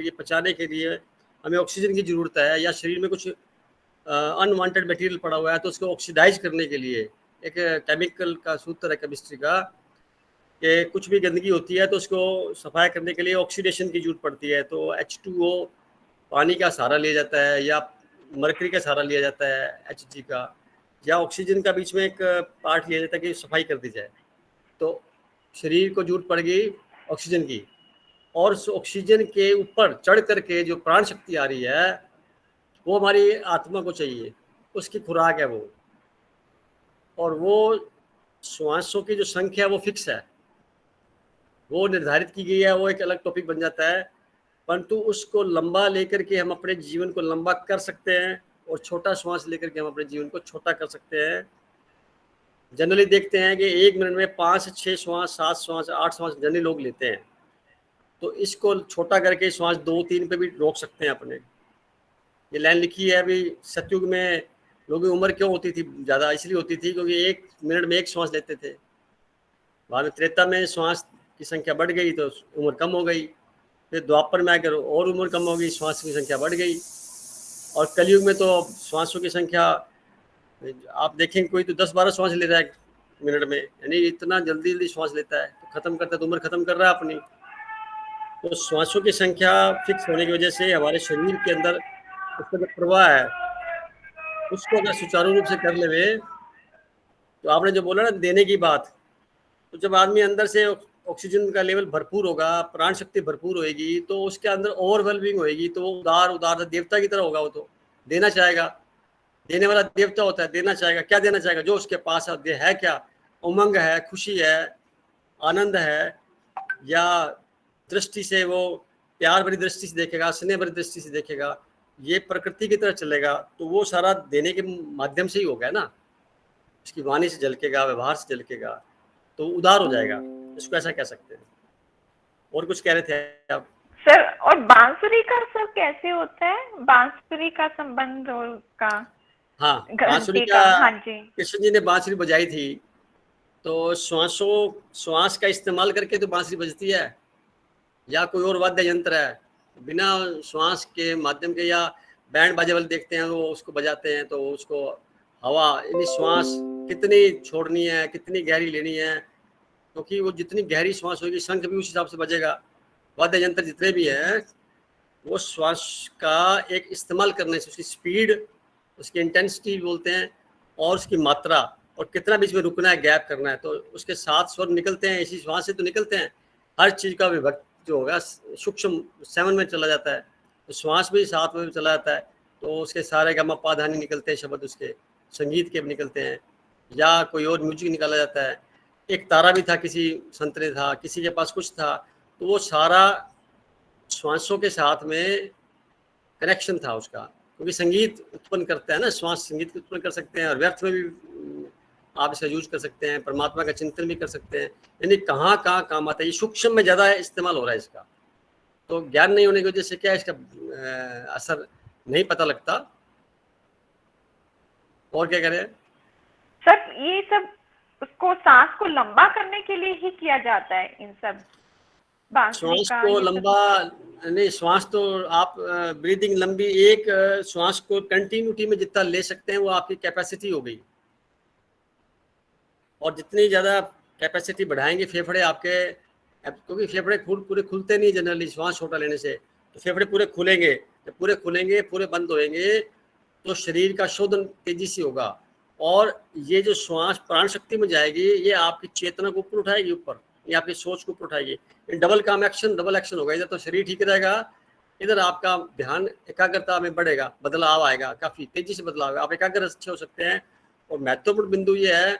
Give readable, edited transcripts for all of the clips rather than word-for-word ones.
लिए, पचाने के लिए हमें ऑक्सीजन की ज़रूरत है, या शरीर में कुछ अनवांटेड मटेरियल पड़ा हुआ है तो उसको ऑक्सीडाइज करने के लिए एक केमिकल का सूत्र है केमिस्ट्री का कि कुछ भी गंदगी होती है तो उसको सफाई करने के लिए ऑक्सीडेशन की जरूरत पड़ती है। तो H2O पानी का सहारा लिया जाता है, या मरकरी का सहारा लिया जाता है Hg का, या ऑक्सीजन का बीच में एक पार्ट लिया जाता है कि सफाई कर दी जाए। तो शरीर को जरूरत पड़ गई ऑक्सीजन की, और उस ऑक्सीजन के ऊपर चढ़ करके जो प्राण शक्ति आ रही है वो हमारी आत्मा को चाहिए, उसकी खुराक है वो। और वो श्वासों की जो संख्या है वो फिक्स है, वो निर्धारित की गई है, वो एक अलग टॉपिक बन जाता है। परंतु उसको लंबा लेकर के हम अपने जीवन को लंबा कर सकते हैं, और छोटा श्वास लेकर के हम अपने जीवन को छोटा कर सकते हैं। जनरली देखते हैं कि 1 मिनट में 5 से 6 श्वास, 7 श्वास, 8 श्वास जनरली लोग लेते हैं। तो इसको छोटा करके श्वास 2-3 पे भी रोक सकते हैं अपने। ये लाइन लिखी है अभी, सतयुग में लोगों की उम्र क्यों होती थी ज़्यादा, इसलिए होती थी क्योंकि 1 मिनट में 1 श्वास लेते थे। बाद में त्रेता में श्वास की संख्या बढ़ गई तो उम्र कम हो गई, फिर द्वापर में आकर और उम्र कम हो गई, श्वास की संख्या बढ़ गई। और कलयुग में तो श्वासों की संख्या आप देखेंगे कोई तो 10-12 श्वास ले रहा है मिनट में, यानी इतना जल्दी जल्दी श्वास लेता है, तो खत्म करता है तो उम्र खत्म कर रहा है अपनी। तो श्वासों की संख्या फिक्स होने की वजह से हमारे शरीर के अंदर उसका जो प्रवाह है उसको अगर सुचारू रूप से कर ले, तो आपने जो बोला ना देने की बात, तो जब आदमी अंदर से ऑक्सीजन का लेवल भरपूर होगा, प्राण शक्ति भरपूर होएगी, तो उसके अंदर ओवरवेलमिंग होएगी, तो वो उदार देवता की तरह होगा। वो तो देना चाहेगा, देने वाला देवता होता है, देना चाहेगा। क्या देना चाहेगा? जो उसके पास है क्या, उमंग है, खुशी है, आनंद है, या दृष्टि से वो प्यार भरी दृष्टि से देखेगा, स्नेह भरी दृष्टि से देखेगा, ये प्रकृति की तरह चलेगा, तो वो सारा देने के माध्यम से ही होगा ना। उसकी वाणी से झलकेगा, व्यवहार से झलकेगा, तो उदार हो जाएगा, इसको ऐसा कह सकते हैं। और कुछ कह रहे थे आप? सर, और बांसुरी का सर कैसे होता है, बांसुरी का संबंध का? हाँ, बांसुरी घंटी का, का, हाँ जी। कृष्ण जी ने बांसुरी बजाई थी, तो श्वास का इस्तेमाल करके तो बांसुरी बजती है, या कोई और वाद्य यंत्र है बिना श्वास के माध्यम के, या बैंड बाजे वाले देखते हैं वो उसको बजाते हैं, तो उसको हवा यानी श्वास कितनी छोड़नी है, कितनी गहरी लेनी है, क्योंकि वो जितनी गहरी श्वास होगी शंख भी उस हिसाब से बजेगा। वाद्य यंत्र जितने भी हैं वो श्वास का एक इस्तेमाल करने से उसकी स्पीड, उसकी इंटेंसिटी बोलते हैं, और उसकी मात्रा, और कितना बीच में रुकना है, गैप करना है, तो उसके साथ स्वर निकलते हैं, इसी श्वास से तो निकलते हैं। हर चीज़ का विभक्त जो होगा सूक्ष्म 7 में चला जाता है, तो श्वास भी 7 में चला जाता है, तो उसके सारे गमा पाधानी निकलते हैं शब्द, उसके संगीत के निकलते हैं, या कोई और म्यूजिक निकाला जाता है। एक तारा भी था, किसी संत ने था, किसी के पास कुछ था, तो वो सारा श्वासों के साथ में कनेक्शन था उसका, क्योंकि संगीत उत्पन्न करता है ना, श्वास संगीत उत्पन्न कर सकते हैं, और व्यर्थ में भी आप इसे यूज कर सकते हैं, परमात्मा का चिंतन भी कर सकते हैं, यानी कहाँ कहाँ काम आता है। ये सूक्ष्म में ज़्यादा इस्तेमाल हो रहा है इसका, तो ज्ञान नहीं होने की वजह से क्या इसका असर नहीं पता लगता। और क्या करें सर, ये सब उसको सांस को लंबा करने के लिए ही किया जाता है, इन सब बांसुरी श्वास का को ये सब? लंबा नहीं, श्वास तो आप ब्रीदिंग लंबी, एक श्वास को कंटिन्यूटी में जितना ले सकते हैं वो आपकी कैपेसिटी हो गई, और जितनी ज़्यादा कैपेसिटी बढ़ाएंगे फेफड़े आपके, क्योंकि फेफड़े पूरे खुलते नहीं जनरली श्वास छोटा लेने से, तो फेफड़े पूरे खुलेंगे, जब पूरे खुलेंगे, पूरे बंद होएंगे, तो शरीर का शोधन तेजी से होगा, और ये जो श्वास प्राण शक्ति में जाएगी, ये आपकी चेतना को ऊपर उठाएगी, ऊपर ये आपकी सोच को ऊपर उठाएगी। डबल एक्शन होगा, इधर तो शरीर ठीक रहेगा, इधर आपका ध्यान एकाग्रता में बढ़ेगा, बदलाव आएगा, काफ़ी तेजी से बदलाव है, आप एकाग्र अच्छे हो सकते हैं। और महत्वपूर्ण बिंदु ये है,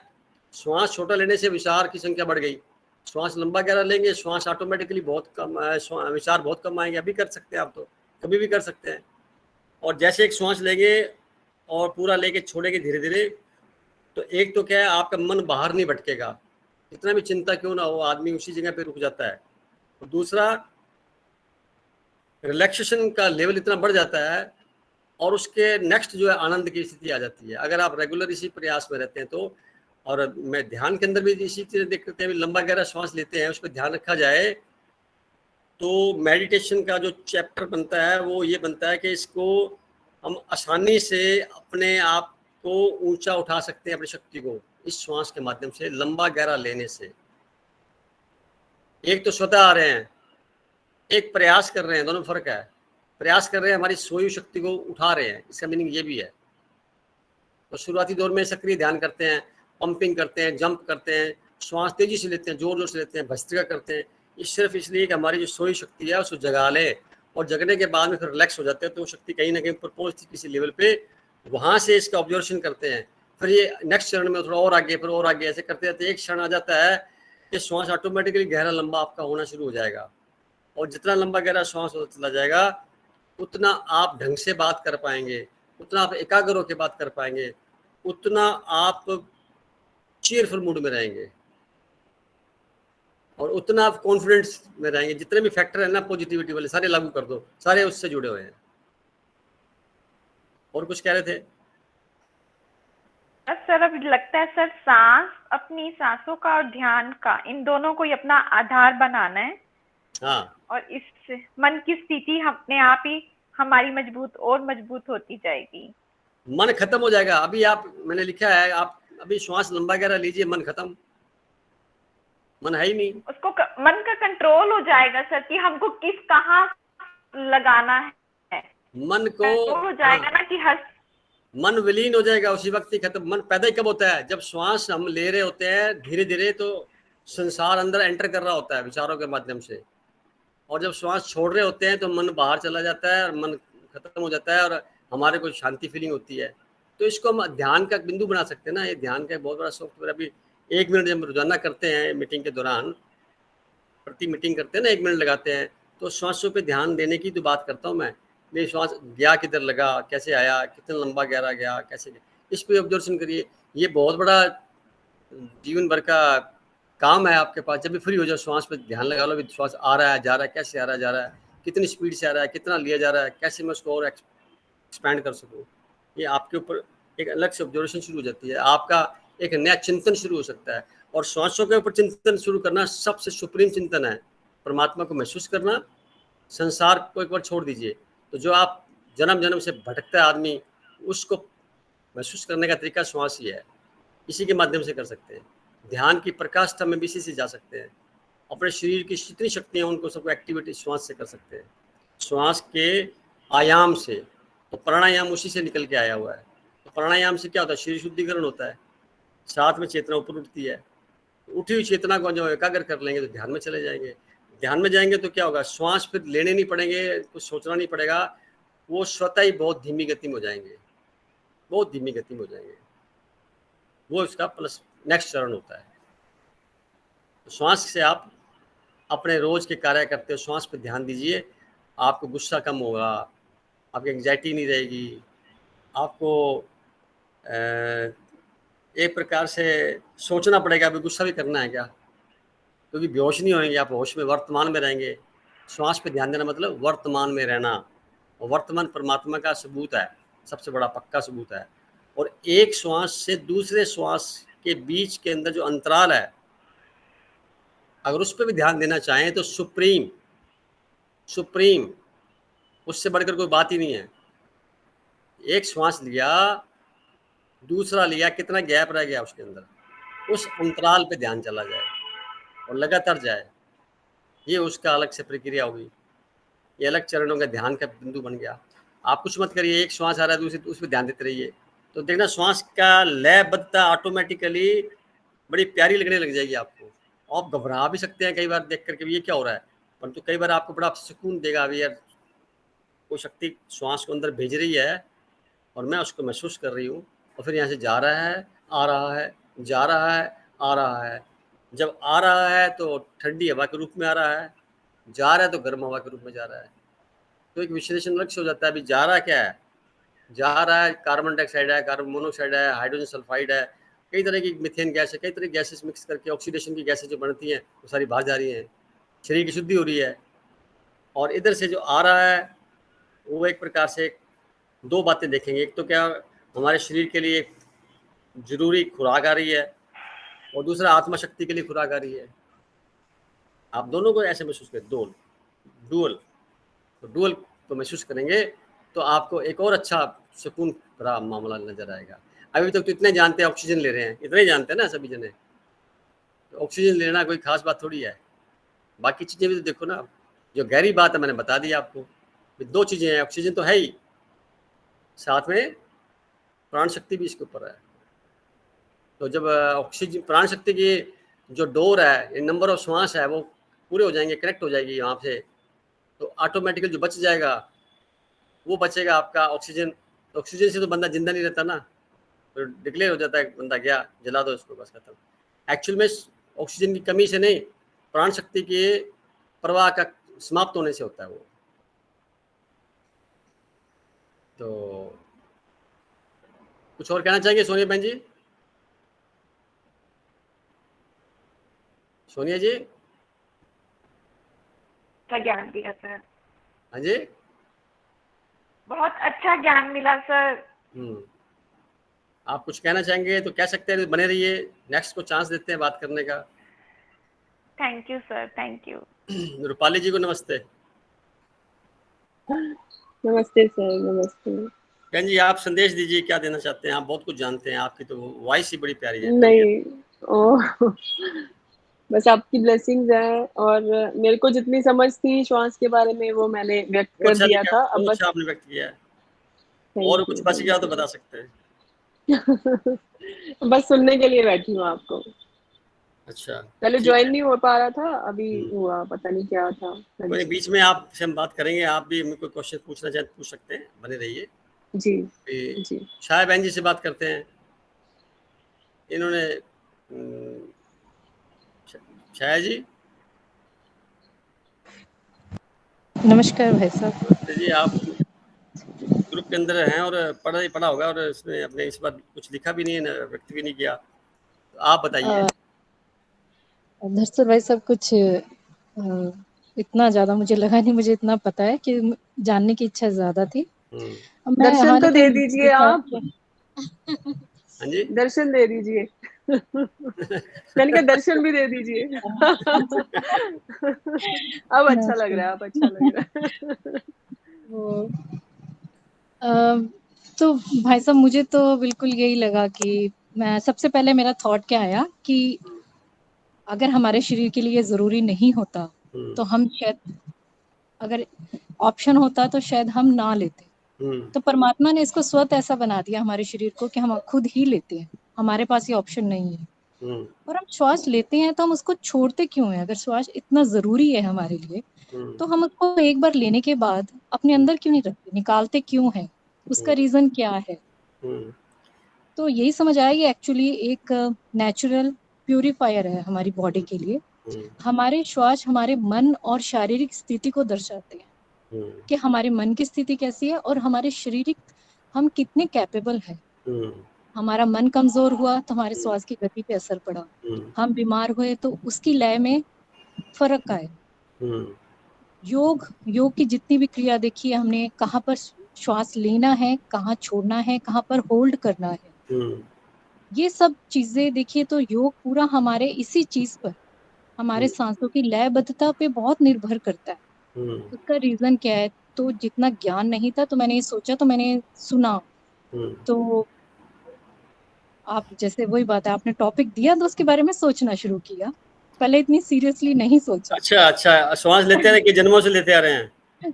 श्वास छोटा लेने से विचार की संख्या बढ़ गई, श्वास लंबा गहरा लेंगे, श्वास ऑटोमेटिकली बहुत कम, विचार बहुत कम आएंगे। अभी कर सकते हैं आप, तो कभी भी कर सकते हैं। और जैसे एक श्वास लेंगे और पूरा लेके छोड़ेंगे धीरे धीरे, तो एक तो क्या है, आपका मन बाहर नहीं भटकेगा, जितना भी चिंता क्यों ना हो, आदमी उसी जगह पे रुक जाता है। और दूसरा, रिलैक्सेशन का लेवल इतना बढ़ जाता है, और उसके नेक्स्ट जो है आनंद की स्थिति आ जाती है, अगर आप रेगुलर इसी प्रयास में रहते हैं तो। और मैं ध्यान के अंदर भी इसी चीज़ देखते हैं, लंबा गहरा श्वास लेते हैं, उस पर ध्यान रखा जाए, तो मेडिटेशन का जो चैप्टर बनता है वो ये बनता है कि इसको हम आसानी से अपने आप को ऊंचा उठा सकते हैं, अपनी शक्ति को इस श्वास के माध्यम से लंबा गहरा लेने से। एक तो स्वतः आ रहे हैं, एक प्रयास कर रहे हैं, दोनों फर्क है। प्रयास कर रहे हैं, हमारी सोई शक्ति को उठा रहे हैं, इसका मीनिंग ये भी है। तो शुरुआती दौर में सक्रिय ध्यान करते हैं, पंपिंग करते हैं, जंप करते हैं, श्वास तेजी से लेते हैं, जोर जोर से लेते हैं, भस्त्रिका करते हैं। ये सिर्फ इसलिए कि हमारी जो सोई शक्ति है उसको जगा ले, और जगने के बाद में फिर रिलैक्स हो जाते हैं, तो वो शक्ति कहीं ना कहीं ऊपर पहुंचती किसी लेवल पे, वहां से इसका ऑब्जर्वेशन करते हैं। फिर ये नेक्स्ट चरण में थोड़ा और आगे, फिर और आगे, ऐसे करते रहते एक क्षण आ जाता है कि श्वास ऑटोमेटिकली गहरा लंबा आपका होना शुरू हो जाएगा। और जितना लंबा गहरा श्वास होता चला जाएगा उतना आप ढंग से बात कर पाएंगे, उतना आप एकाग्र होकर बात कर पाएंगे, उतना आप चीयरफुल मूड में रहेंगे, और उतना आप कॉन्फिडेंस में रहेंगे। जितने भी फैक्टर है ना पॉजिटिविटी वाले, सारे लागू कर दो, सारे उससे जुड़े हुए हैं। और कुछ कह रहे थे सर? अब लगता है सर, सांस, अपनी सांसों का और ध्यान का, इन दोनों को ही अपना आधार बनाना है। हाँ, और इससे मन की स्थिति अपने आप ही हमारी मजबूत और मजबूत होती जाएगी। मन खत्म हो जाएगा। अभी आप, मैंने लिखा है, आप अभी श्वास लंबा गहरा लीजिए, मन खत्म, मन है ही नहीं। उसको मन का कंट्रोल हो जाएगा सर, कि हमको किस कहाँ लगाना है। मन को कंट्रोल हो जाएगा ना कि हर मन विलीन हो जाएगा उसी वक्त ही खत्म। मन पैदा ही कब होता है? जब श्वास हम ले रहे होते हैं धीरे धीरे, तो संसार अंदर एंटर कर रहा होता है विचारों के माध्यम से, और जब श्वास छोड़ रहे होते हैं तो मन बाहर चला जाता है और मन खत्म हो जाता है, और हमारे को शांति फीलिंग होती है। तो इसको हम ध्यान का बिंदु बना सकते हैं ना। ये ध्यान का बहुत बड़ा सॉफ्टवेयर। अभी 1 मिनट जब रोजाना करते हैं मीटिंग के दौरान, प्रति मीटिंग करते हैं ना, 1 मिनट लगाते हैं, तो श्वासों पे ध्यान देने की तो बात करता हूँ मैं। ये श्वास गया किधर, लगा कैसे, आया कितना लंबा गहरा गया, कैसे गया, इस पे ऑब्जर्वेशन करिए। ये बहुत बड़ा जीवन भर का काम है आपके पास। जब भी फ्री हो जाओ श्वास पे ध्यान लगा लो, श्वास आ रहा है, जा रहा है, कैसे आ रहा है, जा रहा है, कितनी स्पीड से आ रहा है, कितना लिया जा रहा है, कैसे मैं उसको और एक्सपैंड कर सकूँ। ये आपके ऊपर एक अलग से ऑब्जर्वेशन शुरू हो जाती है, आपका एक नया चिंतन शुरू हो सकता है। और श्वासों के ऊपर चिंतन शुरू करना सबसे सुप्रीम चिंतन है। परमात्मा को महसूस करना, संसार को एक बार छोड़ दीजिए। तो जो आप जन्म जन्म से भटकता है आदमी, उसको महसूस करने का तरीका श्वास ही है। इसी के माध्यम से कर सकते हैं। ध्यान की प्रकाष्ठा में भी इसी से जा सकते हैं। अपने शरीर की जितनी शक्तियाँ उनको सबको एक्टिविटी श्वास से कर सकते हैं, श्वास के आयाम से। तो प्राणायाम उसी से निकल के आया हुआ है। तो प्राणायाम से क्या होता है? शरीर शुद्धिकरण होता है, साथ में चेतना ऊपर उठती है। उठी हुई चेतना को जब एकाग्र कर लेंगे तो ध्यान में चले जाएंगे। ध्यान में जाएंगे तो क्या होगा? श्वास फिर लेने नहीं पड़ेंगे, कुछ सोचना नहीं पड़ेगा, वो स्वतः ही बहुत धीमी गति में हो जाएंगे, बहुत धीमी गति में हो जाएंगे। वो इसका प्लस नेक्स्ट चरण होता है। तो श्वास से आप अपने रोज के कार्य करते हो, श्वास पर ध्यान दीजिए, आपको गुस्सा कम होगा, आपकी एंग्जाइटी नहीं रहेगी, आपको एक प्रकार से सोचना पड़ेगा अभी गुस्सा भी करना है क्या, क्योंकि बेहोश नहीं होंगे आप, होश में वर्तमान में रहेंगे। श्वास पे ध्यान देना मतलब वर्तमान में रहना, और वर्तमान परमात्मा का सबूत है, सबसे बड़ा पक्का सबूत है। और एक श्वास से दूसरे श्वास के बीच के अंदर जो अंतराल है, अगर उस पर भी ध्यान देना चाहें तो सुप्रीम सुप्रीम उससे बढ़कर कोई बात ही नहीं है। एक श्वास लिया, दूसरा लिया, कितना गैप रह गया उसके अंदर, उस अंतराल पे ध्यान चला जाए और लगातार जाए, ये उसका अलग से प्रक्रिया होगी। ये अलग चरणों का ध्यान का बिंदु बन गया। आप कुछ मत करिए, एक श्वास आ रहा है दूसरी, तो उस पर ध्यान देते रहिए, तो देखना श्वास का लयबद्धता ऑटोमेटिकली बड़ी प्यारी लगने लग जाएगी आपको। आप घबरा भी सकते हैं कई बार देख करके भी ये क्या हो रहा है, परंतु कई बार आपको बड़ा सुकून देगा। अभी यार कोई शक्ति श्वास को अंदर भेज रही है और मैं उसको महसूस कर रही हूँ, और फिर यहाँ से जा रहा है, आ रहा है, जा रहा है, आ रहा है। जब आ रहा है तो ठंडी हवा के रूप में आ रहा है, जा रहा है तो गर्म हवा के रूप में जा रहा है। तो एक विश्लेषण लक्ष्य हो जाता है, अभी जा रहा क्या है? जा रहा है कार्बन डाइऑक्साइड है, कार्बन मोनोऑक्साइड है, हाइड्रोजन सल्फाइड है, कई तरह की मिथेन गैस है, कई तरह की गैसेस मिक्स करके ऑक्सीडेशन की गैसेस जो बनती हैं वो सारी बाहर जा रही हैं, शरीर की शुद्धि हो रही है। और इधर से जो आ रहा है वो एक प्रकार से दो बातें देखेंगे, एक तो क्या हमारे शरीर के लिए जरूरी खुराक आ रही है, और दूसरा आत्मा शक्ति के लिए खुराक आ रही है। आप दोनों को ऐसे महसूस करें, दोनों डुअल, तो डुअल को महसूस करेंगे तो आपको एक और अच्छा सुकून भरा मामला नजर आएगा। अभी तक तो इतने जानते हैं, ऑक्सीजन ले रहे हैं, इतने ही जानते हैं ना सभी जने, तो ऑक्सीजन लेना कोई खास बात थोड़ी है। बाकी चीजें भी तो देखो ना, जो गहरी बात है मैंने बता दी आपको। दो चीजें हैं, ऑक्सीजन तो है ही, साथ में प्राण शक्ति भी इसके ऊपर है। तो जब ऑक्सीजन प्राण शक्ति की जो डोर है, नंबर ऑफ श्वास है, वो पूरे हो जाएंगे, कनेक्ट हो जाएगी वहाँ से, तो ऑटोमेटिकली जो बच जाएगा वो बचेगा आपका ऑक्सीजन। ऑक्सीजन से तो बंदा जिंदा नहीं रहता ना, तो डिक्लेयर हो जाता है बंदा गया, जला दो इसको, बस खत्म। एक्चुअल में ऑक्सीजन की कमी से नहीं, प्राण शक्ति के प्रवाह का समाप्त होने से होता है वो। तो कुछ और कहना चाहेंगे सोनिया बहन जी? सोनिया जी? अच्छा ज्ञान दिया सर, हाँ जी, बहुत अच्छा ज्ञान मिला सर। आप कुछ कहना चाहेंगे तो कह सकते हैं, बने रहिए, नेक्स्ट को चांस देते हैं बात करने का। Thank you sir, thank you. Rupali ji को नमस्ते। नमस्ते सर, नमस्ते। बहन जी आप संदेश दीजिए, क्या देना चाहते हैं? आप बहुत कुछ जानते हैं, आपकी तो वॉइस ही बड़ी प्यारी है। नहीं, ओ बस आपकी ब्लेसिंग्स हैं, और मेरे को जितनी समझ थी श्वास के बारे में वो मैंने व्यक्त बहुत कर अच्छा दिया लिखा, था। अब बहुत बस अच्छा आपने व्यक्त किया है। और थैंक कुछ यू, बच गया तो थैंक बता सकते हैं। यू। बस सुनने के लिए बैठी हूँ आपको। अच्छा, पहले ठीक ज्वाइन है। नहीं हो पा रहा था, अभी हम्म, हुआ, पता नहीं क्या था। हाँ कोई नहीं, जी, बीच में आपसे हम बात करेंगे, आप भी हमें कोई क्वेश्चन पूछना चाहें तो पूछ सकते हैं, बने रहिए। जी, फिर जी। छाया बहन जी से बात करते हैं। इन्होंने छाया जी? नमस्कार भाई साहब। नमस्ते जी, आप ग्रुप के अंदर हैं और पढ़ा होगा, और इसमें अपने इस बार कुछ लिखा भी नहीं है, व्यक्त भी नहीं किया, तो आप बताइए। दरअसल भाई साहब कुछ इतना ज़्यादा मुझे लगा नहीं, मुझे इतना पता है कि जानने की इच्छा ज़्यादा थी। अब मैं, दर्शन हाँ, तो दे लेकिन दीजिए देखिए आप, आपके हाँ जी। दर्शन दे दीजिए। मैंने कहा दर्शन भी दे दीजिए। अब अच्छा लग रहा है, अब अच्छा लग रहा है। वो, तो भाई साहब मुझे तो बिल्कुल यही लगा कि मैं सबसे पहले मेरा थॉट क्या आया कि अगर हमारे शरीर के लिए ज़रूरी नहीं होता तो हम शायद, अगर ऑप्शन होता तो शायद हम ना लेते। तो परमात्मा ने इसको स्वतः ऐसा बना दिया हमारे शरीर को कि हम खुद ही लेते हैं, हमारे पास ये ऑप्शन नहीं है। और हम श्वास लेते हैं तो हम उसको छोड़ते क्यों हैं? अगर श्वास इतना ज़रूरी है हमारे लिए, तो हम उसको एक बार लेने के बाद अपने अंदर क्यों नहीं रखते, निकालते क्यों हैं? उसका रीज़न क्या है? तो यही समझ आया कि एक्चुअली एक नेचुरल प्यूरीफायर है हमारी बॉडी के लिए। हमारे श्वास हमारे मन और शारीरिक स्थिति को दर्शाते हैं कि हमारे मन की स्थिति कैसी है और हमारे शारीरिक हम कितने कैपेबल हैं। हमारा मन कमजोर हुआ तो हमारे श्वास की गति पे असर पड़ा, हम बीमार हुए तो उसकी लय में फर्क आए। योग की जितनी भी क्रिया देखी है हमने, कहाँ पर श्वास लेना है, कहाँ छोड़ना है, कहाँ पर होल्ड करना है, ये सब चीजें देखिए तो योग पूरा हमारे इसी चीज पर, हमारे सांसों की लयबद्धता पे बहुत निर्भर करता है। उसका रीजन क्या है? तो जितना ज्ञान नहीं था तो मैंने ये सोचा, तो मैंने सुना, तो आप जैसे वही बात है, आपने टॉपिक दिया तो उसके बारे में सोचना शुरू किया। पहले इतनी सीरियसली नहीं सोचा। अच्छा अच्छा, श्वास लेते रहे कि जन्मों से लेते आ रहे हैं?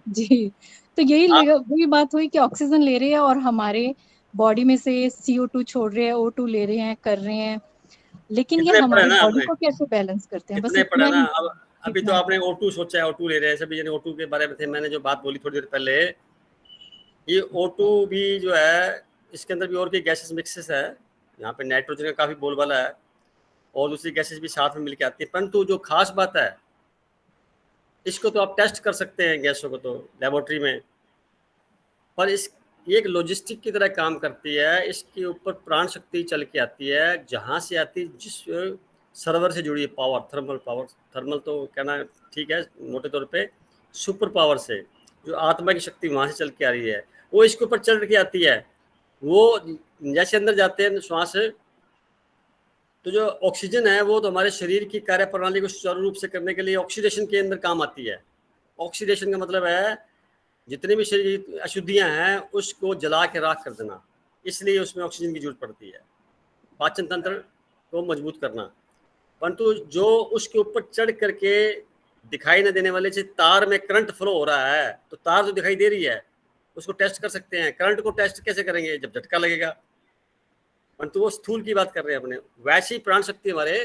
जी, तो यही लगा, वही बात हुई कि ऑक्सीजन ले रहे हैं और हमारे बॉडी में से CO2 छोड़ रहे हैं, O2 ले रहे हैं, कर रहे हैं, लेकिन ये कितने पढ़े हमारी ना बॉडी आपने, को कैसे बैलेंस करते हैं, बस कितने इतना पढ़े ना। ही, अब अभी तो इतना। आपने O2 सोचा है, O2 ले रहे हैं सभी जने, O2 के बारे में थे। मैंने जो बात बोली थोड़ी देर पहले, ये O2 भी जो है, इसके अंदर भी और भी गैसेस मिक्सेस है। यहाँ पे नाइट्रोजन का काफी बोलबाला है और दूसरी गैसेस भी साथ में मिलकर आती है। परंतु जो खास बात है, इसको तो आप टेस्ट कर सकते हैं गैसों को तो लेबोरेटरी में, पर इस ये एक लॉजिस्टिक की तरह काम करती है। इसके ऊपर प्राण शक्ति चल के आती है, जहाँ से आती है, जिस सर्वर से जुड़ी है पावर, थर्मल पावर, थर्मल तो कहना ठीक है मोटे तौर पे, सुपर पावर से जो आत्मा की शक्ति वहाँ से चल के आ रही है, वो इसके ऊपर चल के आती है। वो जैसे अंदर जाते हैं श्वास, तो जो ऑक्सीजन है वो तो हमारे शरीर की कार्य प्रणाली को सुचारू रूप से करने के लिए ऑक्सीडेशन के अंदर काम आती है। ऑक्सीडेशन का मतलब है जितनी भी शरीर अशुद्धियां हैं उसको जला के राख कर देना, इसलिए उसमें ऑक्सीजन की जरूरत पड़ती है, पाचन तंत्र को मजबूत करना। परंतु जो उसके ऊपर चढ़ करके दिखाई न देने वाले से तार में करंट फ्लो हो रहा है, तो तार जो दिखाई दे रही है उसको टेस्ट कर सकते हैं। करंट को टेस्ट कैसे करेंगे? जब झटका लगेगा। परंतु वो स्थूल की बात कर रहे हैं अपने। वैसी ही प्राण शक्ति हमारे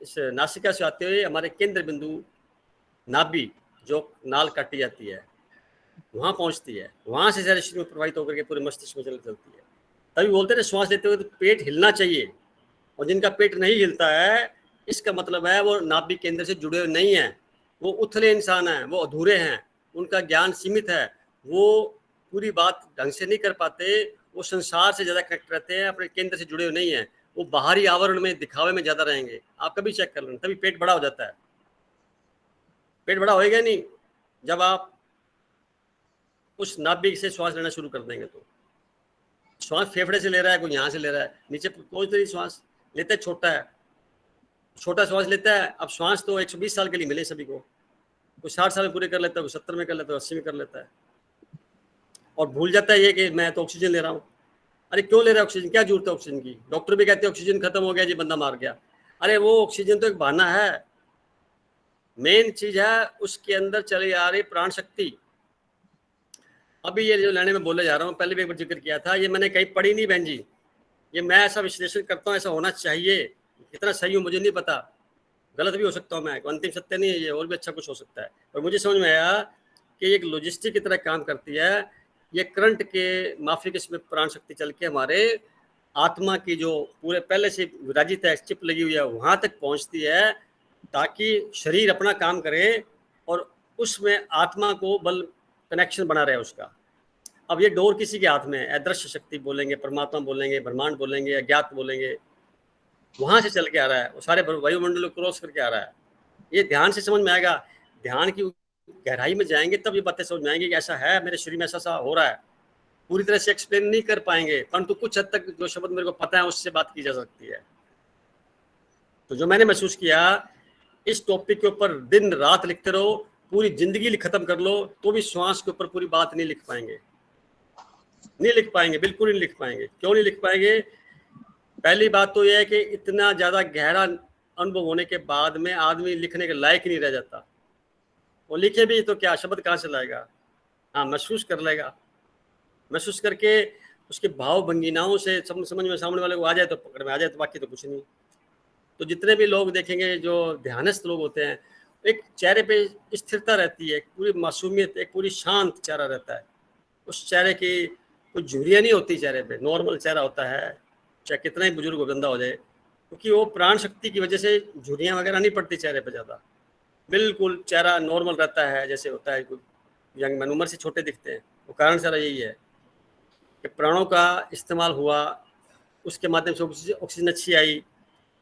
इस नासिका से आते हुए हमारे केंद्र बिंदु नाभि जो नाल काटी जाती है वहां पहुंचती है, वहां से सारे शरीर में प्रवाहित होकर के पूरे मस्तिष्क में चलती है। तभी बोलते हैं श्वास लेते हुए तो पेट हिलना चाहिए, और जिनका पेट नहीं हिलता है इसका मतलब है वो नाभि केंद्र से जुड़े हुए नहीं है, वो उथले इंसान हैं, वो अधूरे हैं, उनका ज्ञान सीमित है, वो पूरी बात ढंग से नहीं कर पाते, वो संसार से ज़्यादा कनेक्ट रहते हैं, अपने केंद्र से जुड़े हुए नहीं हैं, वो बाहरी आवरण में दिखावे में ज़्यादा रहेंगे। आप कभी चेक कर लें, तभी पेट बड़ा हो जाता है। पेट बड़ा होएगा नहीं जब आप उस नाभि से श्वास लेना शुरू कर देंगे। तो श्वास फेफड़े से ले रहा है, कोई यहाँ से ले रहा है, नीचे कोई तो श्वास लेता है, छोटा श्वास लेता है। अब श्वास तो 120 साल के लिए मिले सभी को, कोई 60 साल में पूरे कर लेता है, कोई 70 में कर लेता है, 80 में कर लेता है, और भूल जाता है ये कि मैं तो ऑक्सीजन ले रहा हूँ। अरे क्यों ले रहा है ऑक्सीजन? क्या जरूरत है ऑक्सीजन की? डॉक्टर भी कहते हैं ऑक्सीजन खत्म हो गया जी, बंदा मार गया। अरे वो ऑक्सीजन तो एक बहाना है, मेन चीज है उसके अंदर चली आ रही प्राण शक्ति। अभी ये जो लाने में बोले जा रहा हूँ, पहले भी एक बार जिक्र किया था, ये मैंने कहीं पढ़ी नहीं बहन जी, ये मैं ऐसा विश्लेषण करता हूँ, ऐसा होना चाहिए। कितना सही हूँ मुझे नहीं पता, गलत भी हो सकता हूँ मैं, अंतिम सत्य नहीं है ये, और भी अच्छा कुछ हो सकता है। पर मुझे समझ में आया कि एक लॉजिस्टिक की तरह काम करती है। ये करंट के माफिक इसमें प्राण शक्ति चल के हमारे आत्मा की जो पूरे पहले से विराजित है, चिप लगी हुई है, वहां तक पहुंचती है, ताकि शरीर अपना काम करे और उसमें आत्मा को बल कनेक्शन बना रहे उसका। अब ये डोर किसी के हाथ में है, अदृश्य शक्ति बोलेंगे, परमात्मा बोलेंगे, ब्रह्मांड बोलेंगे, अज्ञात बोलेंगे, वहां से चल के आ रहा है, वो सारे वायुमंडल क्रॉस करके आ रहा है। ये ध्यान से समझ में आएगा, ध्यान की गहराई में जाएंगे तब ये बातें समझ में आएंगी कि ऐसा है, मेरे शरीर में ऐसा हो रहा है। पूरी तरह से एक्सप्लेन नहीं कर पाएंगे, परंतु कुछ हद तक जो शब्द मेरे को पता है उससे बात की जा सकती है। तो जो मैंने महसूस किया, इस टॉपिक के ऊपर दिन रात लिखते रहो, पूरी जिंदगी खत्म कर लो, तो भी श्वास के ऊपर पूरी बात नहीं लिख पाएंगे, नहीं लिख पाएंगे, बिल्कुल नहीं लिख पाएंगे। क्यों नहीं लिख पाएंगे? पहली बात तो यह है कि इतना ज्यादा गहरा अनुभव होने के बाद में आदमी लिखने के लायक ही नहीं रह जाता। वो लिखे भी तो क्या, शब्द कहाँ से लाएगा? हाँ, महसूस कर लेगा, महसूस करके उसके भाव भंगिनाओं से समझ में सामने वाले को आ जाए तो पकड़ में आ जाए, तो बाकी तो कुछ नहीं। तो जितने भी लोग देखेंगे जो ध्यानस्थ लोग होते हैं, एक चेहरे पे स्थिरता रहती है, पूरी मासूमियत, एक पूरी शांत चेहरा रहता है। उस चेहरे की कोई झुर्रियाँ नहीं होती चेहरे पे, नॉर्मल चेहरा होता है, चाहे कितना ही बुजुर्ग बंदा हो जाए, क्योंकि वो प्राण शक्ति की वजह से झुर्रियाँ वगैरह नहीं पड़ती चेहरे पे ज़्यादा, बिल्कुल चेहरा नॉर्मल रहता है जैसे होता है। यंग मैन, उम्र से छोटे दिखते हैं। वो कारण सारा यही है कि प्राणों का इस्तेमाल हुआ, उसके माध्यम से ऑक्सीजन अच्छी आई।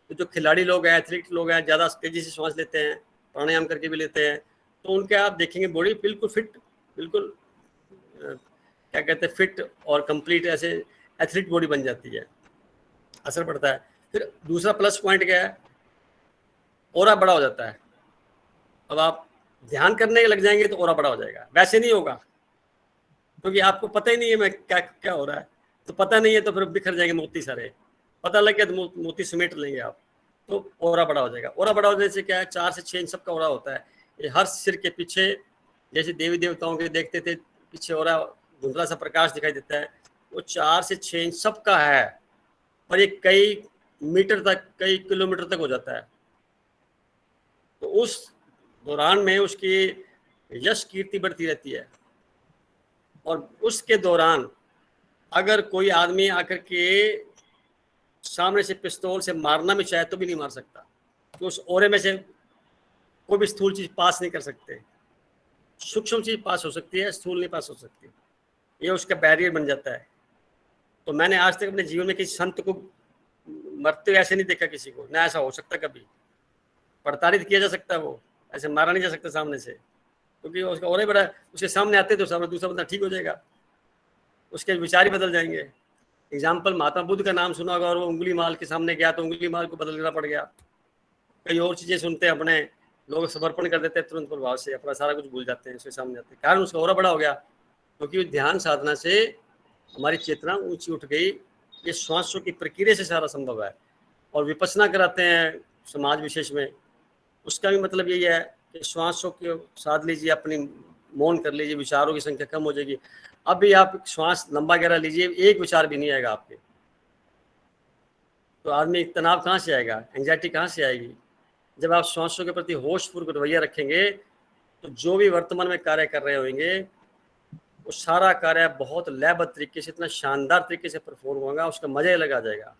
तो जो खिलाड़ी लोग हैं, एथलीट लोग हैं, ज़्यादा तेज़ी से सांस लेते हैं, प्राणायाम करके भी लेते हैं, तो उनके आप देखेंगे बॉडी बिल्कुल फिट, बिल्कुल क्या कहते हैं, फिट और कंप्लीट ऐसे एथलीट बॉडी बन जाती है, असर पड़ता है। फिर दूसरा प्लस पॉइंट क्या है, ऑरा बड़ा हो जाता है। अब आप ध्यान करने के लग जाएंगे तो ऑरा बड़ा हो जाएगा, वैसे नहीं होगा, क्योंकि आपको पता ही नहीं है मैं क्या क्या हो रहा है, तो पता नहीं है तो फिर बिखर जाएंगे मोती सारे, पता लग गया तो मोती समेट लेंगे आप, तो ऑरा बड़ा हो जाएगा। ऑरा बड़ा होने से क्या है, 4 से 6 इंच सबका ऑरा होता है। ये हर सिर के पीछे, जैसे देवी देवताओं के देखते थे पीछे ऑरा धुंधला सा प्रकाश दिखाई देता है, वो 4 से 6 इंच सबका है, और ये कई मीटर तक, कई किलोमीटर तक हो जाता है। तो उस दौरान में उसकी यश कीर्ति बढ़ती रहती है, और उसके दौरान अगर कोई आदमी आकर के सामने से पिस्तौल से मारना भी चाहे तो भी नहीं मार सकता, तो उस ओरे में से कोई भी स्थूल चीज पास नहीं कर सकते। सूक्ष्म चीज पास हो सकती है, स्थूल नहीं पास हो सकती, ये उसका बैरियर बन जाता है। तो मैंने आज तक अपने जीवन में किसी संत को मरते हुए ऐसे नहीं देखा, किसी को ना ऐसा हो सकता, कभी प्रताड़ित किया जा सकता है, वो ऐसे मारा नहीं जा सकता सामने से, क्योंकि उसका और ही बड़ा, उसके सामने आते तो सामने दूसरा बंदा ठीक हो जाएगा, उसके विचार ही बदल जाएंगे। एग्जाम्पल, महात्मा बुद्ध का नाम सुना होगा, और वो उंगली माल के सामने गया तो उंगली माल को बदलना पड़ गया। कई और चीज़ें सुनते हैं अपने, लोग समर्पण कर देते हैं तुरंत प्रभाव से, अपना सारा कुछ भूल जाते हैं, उसके सामने जाते हैं, कारण उसका और बड़ा हो गया, क्योंकि ध्यान साधना से हमारी चेतना ऊंची उठ गई। ये श्वासों की प्रक्रिया से सारा संभव है। और विपස්සना कराते हैं समाज विशेष में, उसका भी मतलब यही है कि श्वासों के साध लीजिए, अपनी मौन कर लीजिए, विचारों की संख्या कम हो जाएगी। अब भी आप श्वास लंबा गहरा लीजिए, एक विचार भी नहीं आएगा आपके, तो आदमी तनाव कहाँ से आएगा, एंजाइटी कहाँ से आएगी। जब आप श्वासों के प्रति होशपूर्वक रवैया रखेंगे तो जो भी वर्तमान में कार्य कर रहे होंगे वो सारा कार्य बहुत लयबद्ध तरीके से, इतना शानदार तरीके से परफॉर्म होगा, उसका मजा ही लगा जाएगा।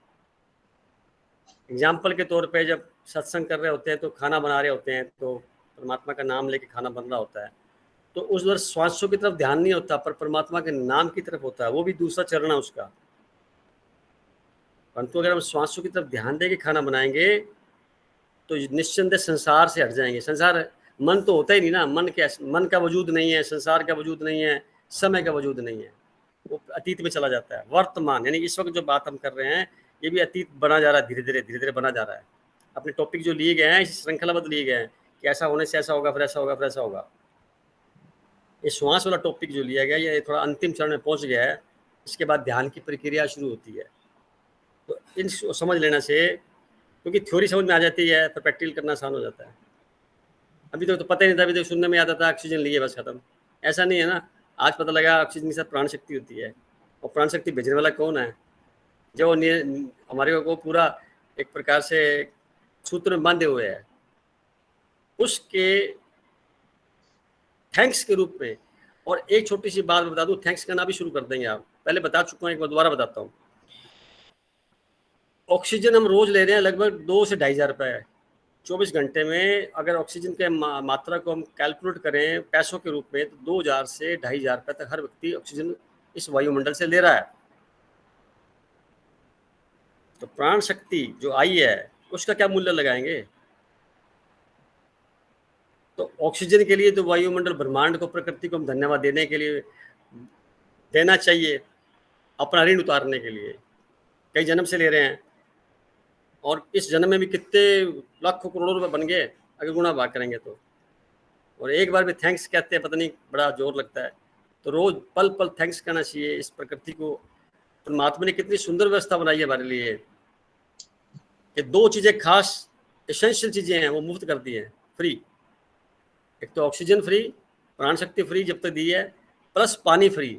एग्जाम्पल के तौर पे जब सत्संग कर रहे होते हैं तो खाना बना रहे होते हैं, तो परमात्मा का नाम लेके खाना बन रहा होता है, तो उस वक्त श्वासों की तरफ ध्यान नहीं होता, पर परमात्मा के नाम की तरफ होता है, वो भी दूसरा चरण है उसका। परंतु अगर हम श्वासों की तरफ ध्यान देके खाना बनाएंगे तो निश्चिंत संसार से हट जाएंगे। संसार, मन तो होता ही नहीं ना, मन का वजूद नहीं है, संसार का वजूद नहीं है, समय का वजूद नहीं है, वो अतीत में चला जाता है। वर्तमान यानी इस वक्त जो बात हम कर रहे हैं ये भी अतीत बना जा रहा है, धीरे धीरे बना जा रहा है। अपने टॉपिक जो लिए गए हैं इस श्रृंखलाबद्ध लिए गए हैं कि ऐसा होने से ऐसा होगा, फिर ऐसा होगा, फिर ऐसा होगा। ये श्वास वाला टॉपिक जो लिया गया ये थोड़ा अंतिम चरण में पहुंच गया है, इसके बाद ध्यान की प्रक्रिया शुरू होती है। तो इन समझ लेना से, क्योंकि थ्योरी समझ में आ जाती है पर प्रैक्टिकल करना आसान हो जाता है। अभी तो पता ही नहीं था, अभी तो सुनने में आता था ऑक्सीजन लिए बस खत्म। ऐसा नहीं है ना, आज पता लगा ऑक्सीजन के साथ प्राण शक्ति होती है, और प्राण शक्ति भेजने वाला कौन है, जो हमारे को पूरा एक प्रकार से सूत्र में बांधे हुए है, उसके थैंक्स के रूप में। और एक छोटी सी बात बता दूं, थैंक्स करना भी शुरू कर देंगे आप, पहले बता चुका हूं, एक बार दोबारा बताता हूँ। ऑक्सीजन हम रोज ले रहे हैं लगभग 2 से 2,500 रुपये है 24 घंटे में। अगर ऑक्सीजन के मात्रा को हम कैलकुलेट करें पैसों के रूप में तो 2,000 से 2,500 रुपये तक हर व्यक्ति ऑक्सीजन इस वायुमंडल से ले रहा है। तो प्राण शक्ति जो आई है उसका क्या मूल्य लगाएंगे। तो ऑक्सीजन के लिए तो वायुमंडल ब्रह्मांड को, प्रकृति को हम धन्यवाद देने के लिए देना चाहिए, अपना ऋण उतारने के लिए। कई जन्म से ले रहे हैं और इस जन्म में भी कितने लाखों करोड़ों रुपए बन गए अगर गुणा भाग करेंगे तो। और एक बार भी थैंक्स कहते हैं, पता नहीं बड़ा जोर लगता है। तो रोज पल पल थैंक्स करना चाहिए इस प्रकृति को। परमात्मा ने कितनी सुंदर व्यवस्था बनाई है हमारे लिए कि 2 चीजें खास एसेंशियल चीजें हैं वो मुफ्त कर दी हैं, फ्री। एक तो ऑक्सीजन फ्री, प्राण शक्ति फ्री जब तक दी है, प्लस पानी फ्री।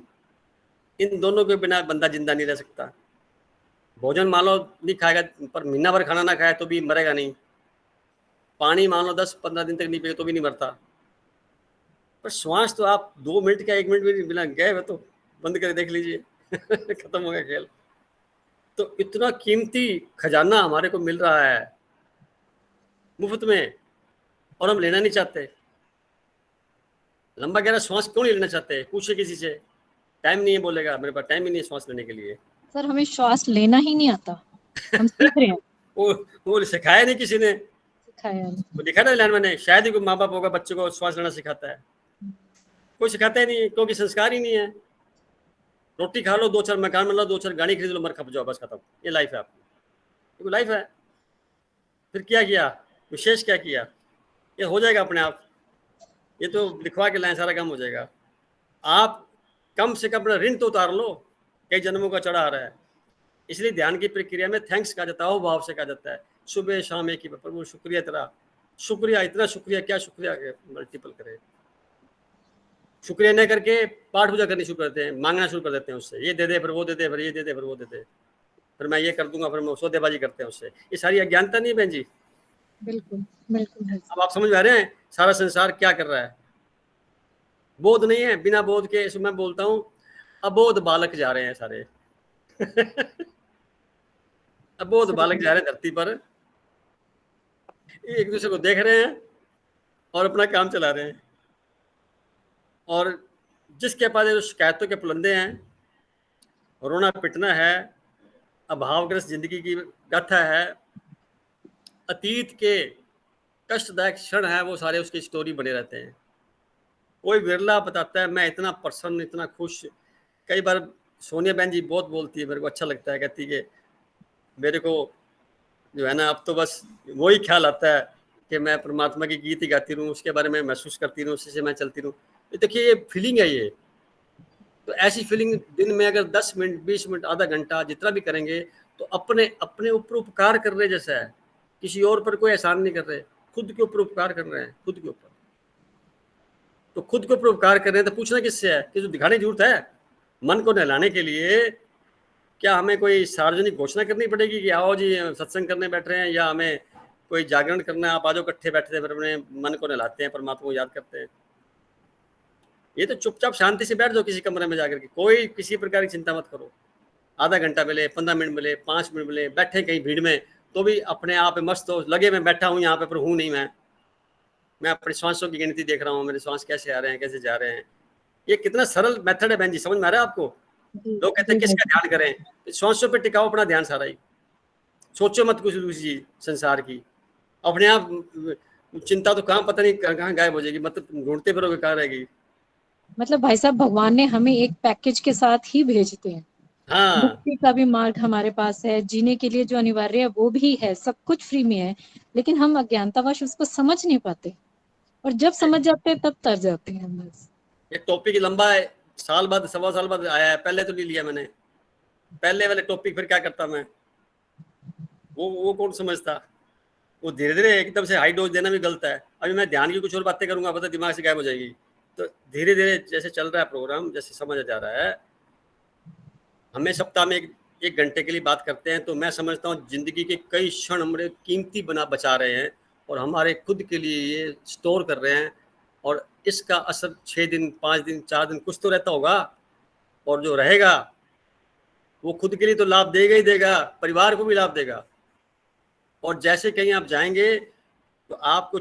इन दोनों के बिना बंदा जिंदा नहीं रह सकता। भोजन मान लो नहीं खाएगा पर महीना भर खाना ना खाए तो भी मरेगा नहीं। पानी मान लो 10-15 दिन तक नहीं पिए तो भी नहीं मरता। पर श्वास तो आप 2 मिनट का 1 मिनट भी बिना गए हुए तो बंद करके देख लीजिए खत्म हो गया खेल। तो इतना कीमती खजाना हमारे को मिल रहा है मुफ्त में और हम लेना नहीं चाहते। लंबा गहरा श्वास क्यों नहीं लेना चाहते, पूछे किसी से। टाइम नहीं है, बोलेगा मेरे पास टाइम ही नहीं है श्वास लेने के लिए। सर हमें श्वास लेना ही नहीं आता, हम सीख रहे हैं। वो सिखाया नहीं किसी ने, सिखाया नहीं। वो देखा ना लैंड मैंने, शायद ही कोई माँ बाप होगा बच्चे को श्वास लेना सिखाता है। कोई सिखाता ही नहीं है क्योंकि संस्कार ही नहीं है। रोटी खा लो, 2-4 मकान बना लो, 2-4 गाड़ी खरीद लो, मर खप जाओ, बस खत्म। ये लाइफ है आपकी, ये लाइफ है। फिर क्या किया, विशेष क्या किया, ये हो जाएगा अपने आप। ये तो लिखवा के लाए सारा काम हो जाएगा। आप कम से कम अपना ऋण तो उतार लो, कई जन्मों का चढ़ा आ रहा है। इसलिए ध्यान की प्रक्रिया में थैंक्स कहा जाता है, वो भाव से कहा जाता है। सुबह शाम एक ही प्रभु शुक्रिया तेरा, शुक्रिया, इतना शुक्रिया, क्या शुक्रिया मल्टीपल करे। शुक्रिया न करके पाठ पूजा करनी शुरू करते हैं, मांगना शुरू कर देते हैं उससे, ये दे दे फिर वो दे दे, फिर ये दे दे फिर वो दे दे, फिर मैं ये कर दूंगा, फिर मैं सौदेबाजी करते हैं उससे। ये सारी अज्ञानता नहीं है बहन जी। बिल्कुल बिल्कुल। अब आप समझ में आ रहे हैं सारा संसार क्या कर रहा है। बोध नहीं है, बिना बोध के मैं बोलता हूँ अबोध बालक जा रहे हैं सारे अबोध बालक जा रहे हैं धरती पर, एक दूसरे को देख रहे हैं और अपना काम चला रहे हैं। और जिसके पास जो शिकायतों के पुलंदे हैं, रोना पिटना है, अभावग्रस्त जिंदगी की गाथा है, अतीत के कष्टदायक क्षण है, वो सारे उसकी स्टोरी बने रहते हैं। कोई विरला बताता है मैं इतना प्रसन्न, इतना खुश। कई बार सोनिया बहन जी बहुत बोलती है, मेरे को अच्छा लगता है, कहती है मेरे को जो है ना अब तो बस वही ख्याल आता है कि मैं परमात्मा की गीत ही गाती रहूँ, उसके बारे में महसूस करती रहूँ, उसी से मैं चलती रहूँ। ये देखिए, ये फीलिंग है ये। तो ऐसी फीलिंग दिन में अगर 10 मिनट, 20 मिनट, आधा घंटा जितना भी करेंगे, तो अपने अपने ऊपर उपकार कर रहे जैसा है। किसी और पर कोई एहसान नहीं कर रहे, खुद के ऊपर उपकार कर रहे हैं, खुद के ऊपर। तो खुद के ऊपर उपकार कर रहे हैं, तो पूछना किससे है? कि जो दिखाने की जरूरत है मन को नहलाने के लिए, क्या हमें कोई सार्वजनिक घोषणा करनी पड़ेगी कि आओ जी सत्संग करने बैठ रहे हैं, या हमें कोई जागरण करना है, आप आज इकट्ठे बैठते हैं, फिर अपने मन को नहलाते हैं, परमात्मा को याद करते हैं? ये तो चुपचाप शांति से बैठ जाओ किसी कमरे में जाकर के, कोई किसी प्रकार की चिंता मत करो। आधा घंटा मिले, 15 मिनट मिले, 5 मिनट मिले, बैठे कहीं भीड़ में, तो भी अपने आप मस्त हो, लगे मैं बैठा हूँ यहाँ पे, पर हूँ नहीं मैं अपने श्वासों की गिनती देख रहा हूँ, मेरे श्वास कैसे आ रहे हैं, कैसे जा रहे हैं। ये कितना सरल मेथड है बहन जी, समझ में आ रहा है आपको? लोग कहते हैं किसका ध्यान करें, श्वासों पे टिकाओ अपना ध्यान सारा ही, सोचो मत कुछ दूसरी संसार की, अपने आप चिंता तो कहाँ पता नहीं कहाँ गायब हो जाएगी, मतलब ढूंढते फिरोगे कहाँ रहेगी। मतलब भाई साहब, भगवान ने हमें एक पैकेज के साथ ही भेजते हैं। हाँ, मुक्ति का भी मार्ग हमारे पास है, जीने के लिए जो अनिवार्य है वो भी है, सब कुछ फ्री में है, लेकिन हम अज्ञानतावश उसको समझ नहीं पाते, और जब समझ जाते हैं तब तर जाते हैं बस। ये टॉपिक लंबा है, साल बाद, सवा साल बाद आया है, पहले तो नहीं लिया मैंने, पहले वाले टॉपिक फिर क्या करता मैं, वो कौन समझता। वो धीरे धीरे एकदम से हाई डोज देना भी गलत है। अभी मैं ध्यान की कुछ और बातें करूंगा, पता दिमाग से गायब हो जाएगी। तो धीरे धीरे जैसे चल रहा है प्रोग्राम, जैसे समझ जा रहा है, हमें सप्ताह में एक घंटे के लिए बात करते हैं, तो मैं समझता हूँ जिंदगी के कई क्षण हमारे कीमती बचा रहे हैं, और हमारे खुद के लिए ये स्टोर कर रहे हैं, और इसका असर 6 दिन, 5 दिन, 4 दिन कुछ तो रहता होगा, और जो रहेगा वो खुद के लिए तो लाभ देगा ही देगा, परिवार को भी लाभ देगा। और जैसे कहीं आप जाएंगे तो आपको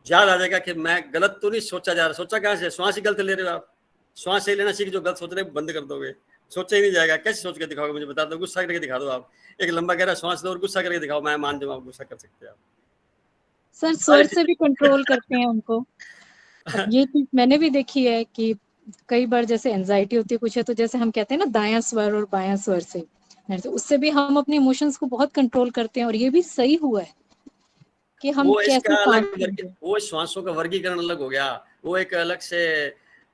याद आ जाएगा कि मैं गलत तो नहीं सोचा जा रहा। सोचा कहाँ से? श्वास ही गलत ले रहे हो आप। श्वास से लेना सीख, जो गलत सोच रहे बंद कर दोगे, सोचा ही नहीं जाएगा। कैसे सोच के दिखाओगे मुझे बता दो, गुस्सा करके दिखा दो आप, एक लंबा गहरा श्वास लो और गुस्सा करके दिखाओ, मैं मान जाऊँ आप गुस्सा कर सकते हैं आप। सर स्वर से भी कंट्रोल करते हैं उनको। अब ये चीज मैंने भी देखी है कि कई बार जैसे एंजाइटी होती है कुछ है, तो जैसे हम कहते हैं ना दायां स्वर और बायां स्वर से, तो उससे भी हम अपने इमोशंस को बहुत कंट्रोल करते हैं, और ये भी सही हुआ है कि हम वो कैसे इसका अलग सांस लेंगे। वो श्वासों का वर्गीकरण अलग हो गया, वो एक अलग से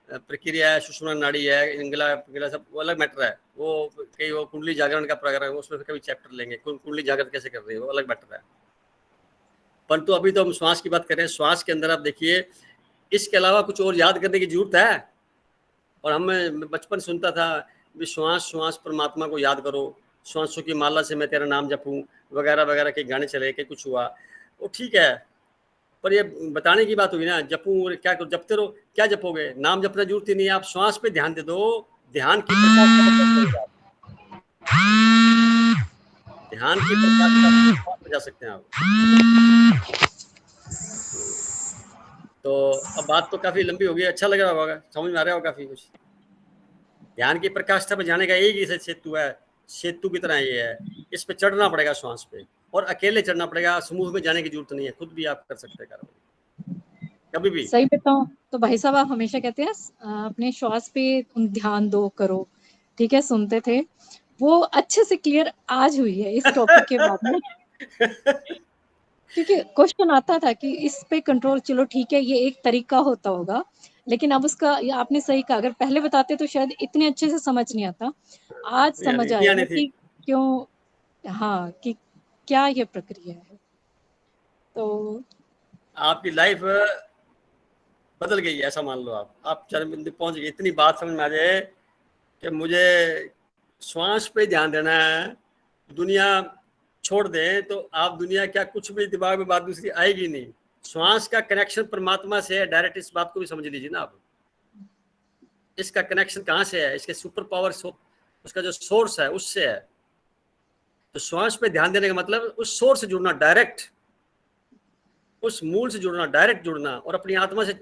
प्रक्रिया है, सुषुम्ना नाड़ी है, इंगला पिंगला, सब वो अलग मैटर है। वो कई वो कुंडली जागरण का प्रोग्राम है, उसमें कभी चैप्टर लेंगे कुंडली जागरण कैसे कर रही है, वो अलग मैटर है। परंतु अभी तो हम श्वास की बात कर रहे हैं। श्वास के अंदर आप देखिए, इसके अलावा कुछ और याद करने की जरूरत है। और हम बचपन सुनता था भी श्वास श्वास परमात्मा को याद करो, श्वासों की माला से मैं तेरा नाम जपूं, वगैरह वगैरह के गाने चले के कुछ हुआ, वो ठीक है, पर ये बताने की बात हुई ना, जपूं क्या करो, जपते रहो, क्या जपोगे? नाम जपना जरूरत ही नहीं है, आप श्वास पे ध्यान दे दो। ध्यान की प्रकाश, ध्यान की प्रकाश बजा सकते हैं आप। तो अब बात तो काफी लंबी हो गई, अच्छा लग रहा होगा, समझ में आ रहा होगा काफी कुछ। ध्यान की प्रकाष्ठा पर जाने का एक ही सेतु है, सेतु की तरह ये है, इस पे चढ़ना पड़ेगा श्वास पे, और अकेले चढ़ना पड़ेगा, समूह में जाने की जरूरत नहीं है, खुद भी आप कर सकते हैं कार्रवाई कभी भी। सही बताऊं तो भाई साहब आप हमेशा कहते हैं अपने श्वास पे ध्यान दो करो, ठीक है, सुनते थे, वो अच्छे से क्लियर आज हुई है इस टॉपिक के बाद में। क्योंकि क्वेश्चन आता था कि इस पे कंट्रोल, चलो ठीक है ये एक तरीका होता होगा, लेकिन अब उसका, आपने सही कहा, अगर पहले बताते तो शायद इतने अच्छे से समझ नहीं आता, आज समझ आया कि क्यों, हाँ, कि क्या ये प्रक्रिया है। तो आपकी लाइफ बदल गई है, ऐसा मान लो। आप चरम बिंदु पहुंच गए, इतनी बात समझ में आ जाए कि मुझे श्वास पे ध्यान देना है, दुनिया छोड़ दे तो आप दुनिया क्या, कुछ भी दिमाग में बात दूसरी आएगी नहीं। श्वास का कनेक्शन परमात्मा से है डायरेक्ट, इस बात को भी समझ लीजिए ना आप। इसका कनेक्शन कहाँ से है? इसके सुपर पावर, उसका जो सोर्स है उससे है। तो श्वास पे ध्यान देने का मतलब उस सोर्स से जुड़ना, डायरेक्ट उस मूल से जुड़ना, डायरेक्ट जुड़ना, और अपनी आत्मा से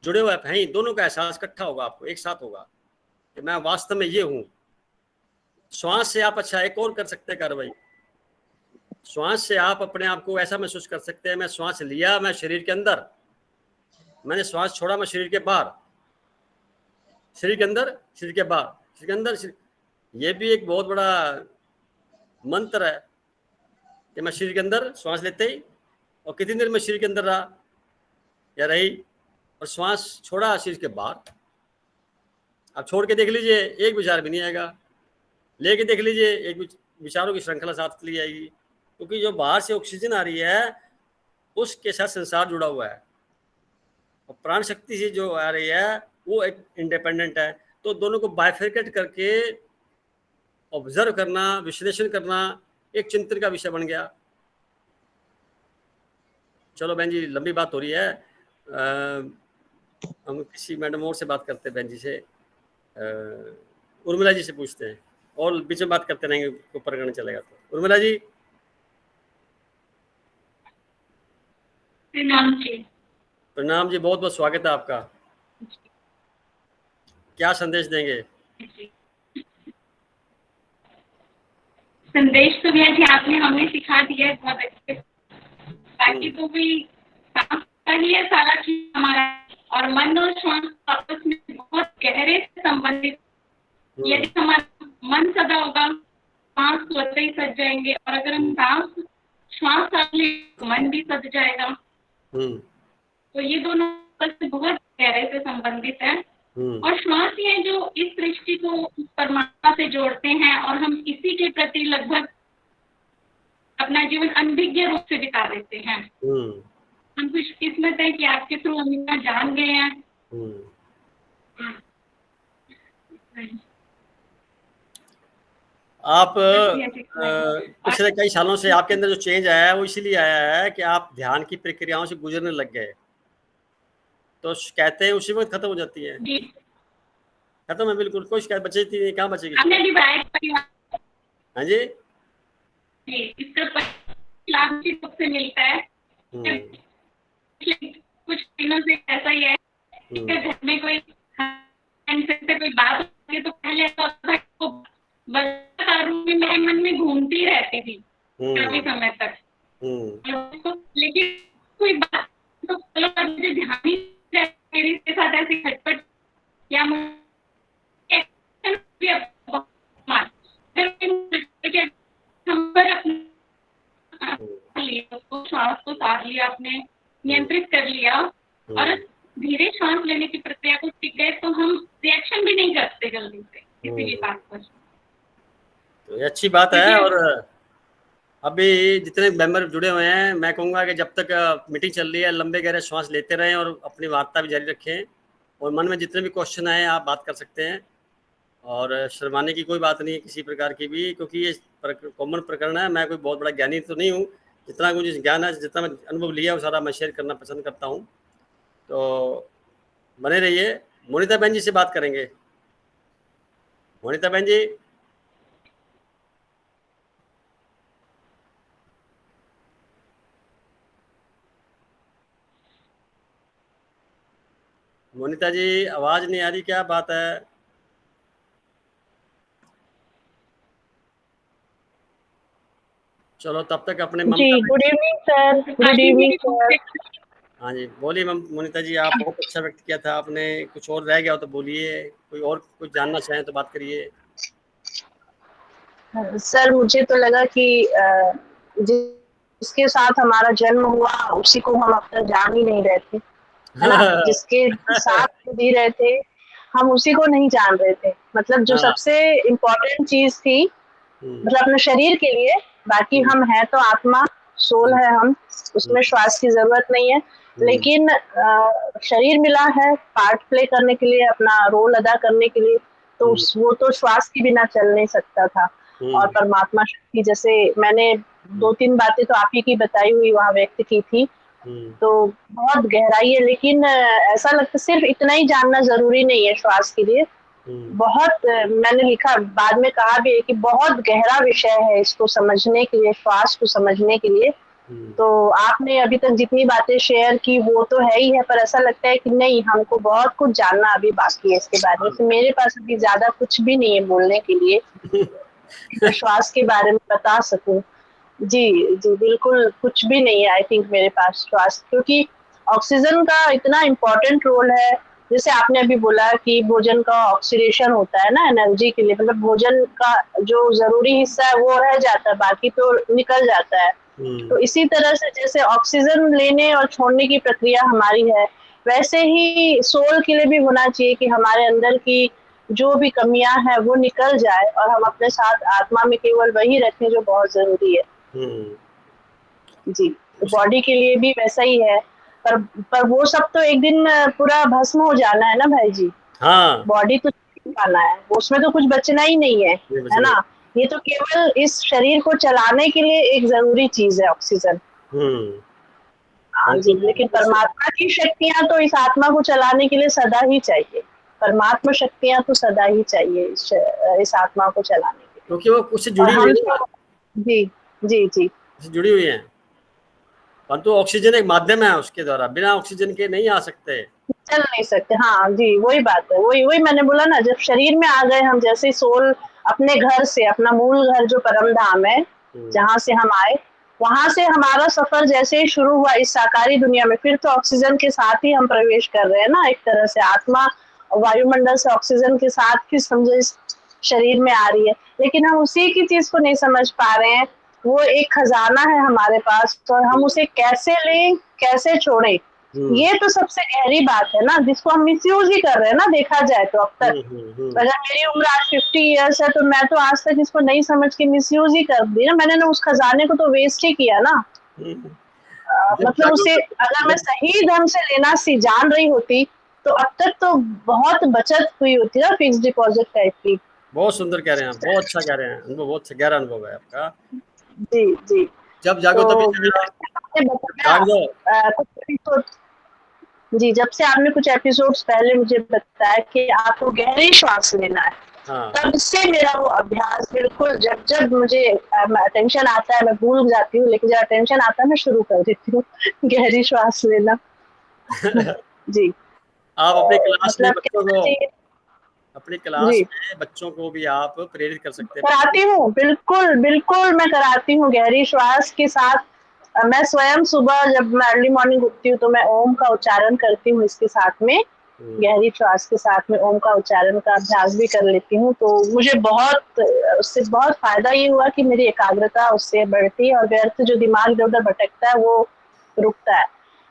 जुड़े हुए हैं, दोनों का एहसास इकट्ठा होगा, आपको एक साथ होगा कि मैं वास्तव में ये हूं। श्वास से आप, अच्छा एक और कर सकते हैं कार्रवाई, श्वास से आप अपने आप को ऐसा महसूस कर सकते हैं, मैं श्वास लिया, मैं शरीर के अंदर, मैंने श्वास छोड़ा, मैं शरीर के बाहर, शरीर के अंदर, शरीर के बाहर, शरीर के अंदर। ये भी एक बहुत बड़ा मंत्र है कि मैं शरीर के अंदर श्वास लेते ही, और कितनी देर में शरीर के अंदर रहा या रही, और श्वास छोड़ा शरीर के बाहर। अब छोड़ के देख लीजिए, एक विचार भी नहीं आएगा। लेके देख लीजिए, एक विचारों की श्रृंखला साथ चली जाएगी, क्योंकि जो बाहर से ऑक्सीजन आ रही है उसके साथ संसार जुड़ा हुआ है, और प्राण शक्ति से जो आ रही है वो एक इंडिपेंडेंट है। तो दोनों को बाइफरकेट करके ऑब्जर्व करना, विश्लेषण करना एक चिंतन का विषय बन गया। चलो बहन जी, लंबी बात हो रही है, हम किसी मैडम और से बात करते हैं, बहन जी से, उर्मिला जी से पूछते हैं, और बीच में बात करते रहेंगे, ऊपर करने चलेगा तो। उर्मिला जी। प्रणाम जी। प्रणाम जी, बहुत बहुत स्वागत है आपका। क्या संदेश देंगे? संदेश तो भैया जी आपने हमें सिखा दिया है बहुत अच्छे, बाकी तो भी काम का ही है सारा चीज हमारा, और मन और श्वास आपस में बहुत गहरे से संबंधित। यदि हमारा मन सदा होगा, सांस स्वतः ही सज जाएंगे, और अगर हम श्वास साथ ले, मन भी सज जाएगा। तो ये दोनों आपस में बहुत गहरे से संबंधित है, और श्वास ही है जो इस सृष्टि को परमात्मा से जोड़ते हैं, और हम इसी के प्रति लगभग अपना जीवन अनभिज्ञ रूप से बिता देते हैं। हम खुशकिस्मत है कि आपके थ्रू हम इतना जान गए हैं। आप पिछले कई सालों से आपके अंदर जो चेंज आया है वो इसीलिए आया है कि आप ध्यान की प्रक्रियाओं से गुजरने लग गए। तो कहते हैं उसी वक्त खत्म हो जाती है, खत्म है बिल्कुल, कोई शिकायत बचती नहीं, कहाँ बचेगी? हाँ जी, इसका लाभ से मिलता है। कुछ दिनों से ऐसा ही है, घर में कोई बात होती है तो पहले तो मेरे मन में घूमती रहती थी काफी समय तक, लेकिन कोई बात तो मुझे ध्यान ही मेरे साथ ऐसी खटपट या श्वास को साध लिया, आपने नियंत्रित कर लिया, और धीरे श्वास लेने की प्रक्रिया को सीख गए, तो हम रिएक्शन भी नहीं करते जल्दी से किसी भी बात पर। तो ये अच्छी बात है। और अभी जितने मेंबर जुड़े हुए हैं, मैं कहूँगा कि जब तक मीटिंग चल रही है लंबे गहरे श्वास लेते रहें और अपनी वार्ता भी जारी रखें, और मन में जितने भी क्वेश्चन आए आप बात कर सकते हैं, और शर्माने की कोई बात नहीं है किसी प्रकार की भी, क्योंकि ये कॉमन प्रकरण है। मैं कोई बहुत बड़ा ज्ञानी तो नहीं हूँ, जितना मुझे ज्ञान है, जितना मैं अनुभव लिया वो सारा मैं शेयर करना पसंद करता हूँ। तो बने रहिए। मोनिता बहन जी से बात करेंगे। मोनिता बहन जी। मोनिता जी, आवाज नहीं आ रही, क्या बात है? चलो तब तक अपने जी, good evening sir. Good evening sir. हाँ जी, बोलिए मोनिता जी, आप बहुत अच्छा व्यक्त किया था आपने। कुछ और रह गया हो तो बोलिए, कोई और कुछ जानना चाहें तो बात करिए। सर मुझे तो लगा कि जिसके साथ हमारा जन्म हुआ उसी को हम अब तक जान ही नहीं रहे थे, है ना? जिसके साथ भी रहे थे हम उसी को नहीं जान रहे थे। मतलब जो सबसे इम्पोर्टेंट चीज थी, मतलब अपने शरीर के लिए, बाकी हम है तो आत्मा, सोल है हम, उसमें श्वास की जरूरत नहीं है, लेकिन शरीर मिला है पार्ट प्ले करने के लिए, अपना रोल अदा करने के लिए, तो वो तो श्वास के बिना चल नहीं सकता था। और परमात्मा शक्ति, जैसे मैंने 2-3 बातें तो आप ही की बताई हुई वहाँ व्यक्त की थी, तो बहुत गहराई है। लेकिन ऐसा लगता सिर्फ इतना ही जानना जरूरी नहीं है श्वास के लिए। बहुत मैंने लिखा, बाद में कहा भी है कि बहुत गहरा विषय है इसको समझने के लिए, श्वास को समझने के लिए। तो आपने अभी तक जितनी बातें शेयर की वो तो है ही है, पर ऐसा लगता है कि नहीं, हमको बहुत कुछ जानना अभी बाकी है इसके बारे में। तो मेरे पास अभी ज्यादा कुछ भी नहीं है बोलने के लिए, तो श्वास के बारे में बता सकूं। जी जी, बिल्कुल कुछ भी नहीं है आई थिंक मेरे पास श्वास, क्योंकि ऑक्सीजन का इतना इम्पोर्टेंट रोल है। जैसे आपने अभी बोला कि भोजन का ऑक्सीडेशन होता है ना एनर्जी के लिए, मतलब भोजन का जो जरूरी हिस्सा है वो रह जाता है, बाकी तो निकल जाता है। तो इसी तरह से जैसे ऑक्सीजन लेने और छोड़ने की प्रक्रिया हमारी है, वैसे ही सोल के लिए भी होना चाहिए कि हमारे अंदर की जो भी कमियां हैं वो निकल जाए और हम अपने साथ आत्मा में केवल वही रखें जो बहुत जरूरी है। जी, तो बॉडी के लिए भी वैसा ही है, पर वो सब तो एक दिन पूरा भस्म हो जाना है ना भाई जी। हाँ, बॉडी तो पाना है, उसमें तो कुछ बचना ही नहीं है, है ना। ये तो केवल इस शरीर को चलाने के लिए एक जरूरी चीज है ऑक्सीजन। हाँ जी, लेकिन परमात्मा की शक्तियां तो इस आत्मा को चलाने के लिए सदा ही चाहिए। परमात्मा शक्तियां तो सदा ही चाहिए इस आत्मा को चलाने के लिए, क्योंकि वो उससे जुड़ी और हुई हम है ना, जी जी जी उससे जुड़ी हुई है। परंतु ऑक्सीजन एक माध्यम है, उसके द्वारा बिना ऑक्सीजन के नहीं आ सकते, चल नहीं सकते। हाँ जी, वही बात है, वही वही मैंने बोला ना, जब शरीर में आ गए हम, जैसे सोल अपने घर से, अपना मूल घर जो परम धाम है जहाँ से हम आए, वहां से हमारा सफर जैसे ही शुरू हुआ इस साकारी दुनिया में, फिर तो ऑक्सीजन के साथ ही हम प्रवेश कर रहे हैं ना, एक तरह से आत्मा वायुमंडल से ऑक्सीजन के साथ ही समझो इस शरीर में आ रही है, लेकिन हम उसी की चीज को नहीं समझ पा रहे हैं। वो एक खजाना है हमारे पास, और हम उसे कैसे लें, कैसे छोड़ें, ये तो सबसे गहरी बात है ना, जिसको हम मिसयूज ही कर रहे हैं ना, देखा जाए तो अब तक। अगर मेरी उम्र आज 50 इयर्स है, तो मैं तो आज तक इसको नहीं समझ के मिसयूज ही कर दी ना, मैंने ना उस खजाने को तो वेस्ट ही किया ना। मतलब उसे अगर मैं सही ढंग से लेना जान रही होती, तो अब तक तो बहुत बचत हुई होती ना, फिक्स डिपॉजिट टाइप की। बहुत सुंदर कह रहे हैं, बहुत अच्छा कह रहे हैं, अनुभव बहुत गहरा अनुभव है आपका। जी जी, जब जागो तो तभी आपने जाग दो। कुछ एपिसोड, जी, जब से आपने कुछ एपिसोड्स पहले मुझे बताया कि आपको गहरी श्वास लेना है, हाँ, तब से मेरा वो अभ्यास बिल्कुल, जब जब मुझे टेंशन आता है मैं भूल जाती हूँ, लेकिन जब टेंशन आता है मैं शुरू कर देती हूँ गहरी श्वास लेना। जी, आप अपनी क्लास में मतलब बच्चों कहना को, चाहिए। अपनी क्लास जी, में बच्चों को भी आप प्रेरित कर सकते हैं। कराती हूँ, बिल्कुल बिल्कुल मैं कराती हूँ गहरी श्वास के साथ। मैं स्वयं सुबह जब मैं अर्ली मॉर्निंग उठती हूँ, तो मैं ओम का उच्चारण करती हूँ, इसके साथ में गहरी श्वास के साथ में ओम का उच्चारण का अभ्यास भी कर लेती हूँ। तो मुझे बहुत, उससे बहुत फायदा ये हुआ कि मेरी एकाग्रता उससे बढ़ती है, और व्यर्थ जो दिमाग इधर उधर भटकता है वो रुकता है।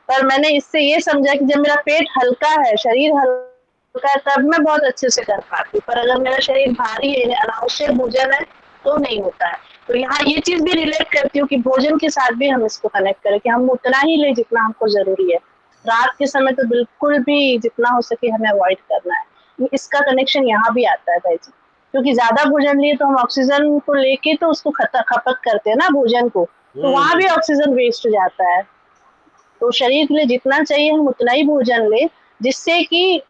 पर मैंने इससे ये समझा कि जब मेरा पेट हल्का है, शरीर हल्का है, तब मैं बहुत अच्छे से कर पाती हूँ, पर अगर मेरा शरीर भारी है, अनावश्यक भोजन है, तो नहीं होता है। तो यहाँ ये चीज भी रिलेट करती हूँ कि भोजन के साथ भी हम इसको कनेक्ट करें कि हम उतना ही लें जितना हमको जरूरी है। रात के समय तो बिल्कुल भी जितना हो सके हमें अवॉइड करना है। इसका कनेक्शन यहाँ भी आता है भाई जी, क्योंकि ज्यादा भोजन लिए तो हम ऑक्सीजन को लेके तो उसको खपत करते हैं ना भोजन को, तो वहां भी ऑक्सीजन वेस्ट हो जाता है। तो शरीर के लिए जितना चाहिए हम उतना ही भोजन ले, जिससे कि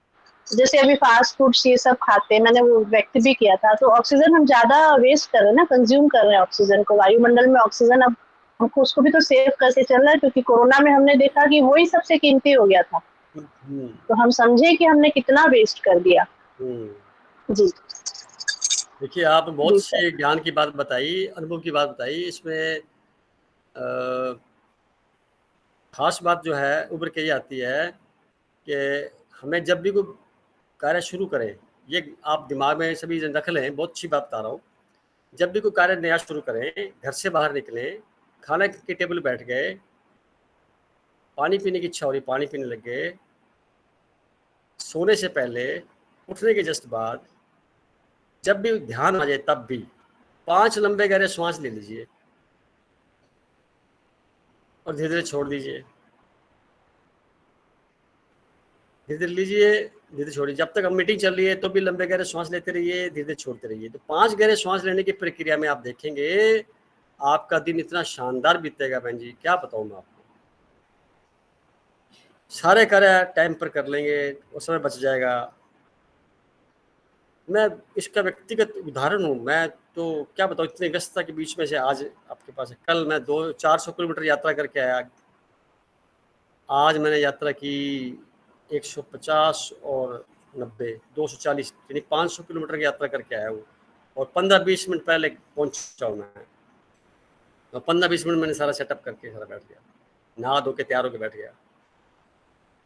जैसे अभी फास्ट फूड्स ये सब खाते हैं, मैंने वो व्यक्त भी किया था, तो ऑक्सीजन हम ज्यादा वेस्ट कर रहे हैं ना, कंज्यूम कर रहे हैं ऑक्सीजन को, वायुमंडल में ऑक्सीजन अब हमको उसको भी तो सेव करके चलना है, क्योंकि कोरोना में हमने देखा कि वही सबसे कीमती हो गया था। तो हम समझे कि हमने कितना वेस्ट कर दिया। जी देखिए, आप बहुत जी सर। सी ज्ञान की बात बताई, अनुभव की बात बताई। इसमें खास बात जो है उभर के ये आती है कि हमें जब भी कोई कार्य शुरू करें, ये आप दिमाग में सभी रख लें, बहुत अच्छी बात बता रहा हूँ। जब भी कोई कार्य नया शुरू करें, घर से बाहर निकलें, खाना के टेबल बैठ गए, पानी पीने की इच्छा हो रही, पानी पीने लग गए, सोने से पहले, उठने के जस्ट बाद, जब भी ध्यान आ जाए तब भी 5 लंबे गहरे श्वास ले लीजिए और धीरे धीरे छोड़ दीजिए। धीरे धीरे लीजिए, धीरे धीरे छोड़िए। जब तक हम मीटिंग चल रही है तो भी लंबे गहरे श्वास लेते रहिए, धीरे धीरे छोड़ते रहिए। तो 5 गहरे श्वास लेने की प्रक्रिया में आप देखेंगे आपका दिन इतना शानदार बीतेगा बहन जी, क्या बताऊँ मैं आपको। सारे कार्य टाइम पर कर लेंगे और समय बच जाएगा। मैं इसका व्यक्तिगत उदाहरण हूँ। मैं तो क्या बताऊँ, इतनी व्यस्तता के बीच में से आज आपके पास है। कल मैं 400 किलोमीटर यात्रा करके आया। आज मैंने यात्रा की 150 और 90 240 यानी 500 किलोमीटर की यात्रा करके आया हूँ, और 15-20 मिनट पहले पहुँचा हूँ मैं। तो 15-20 मिनट मैंने सारा सेटअप करके सारा बैठ गया, नहा धो के तैयार होकर बैठ गया।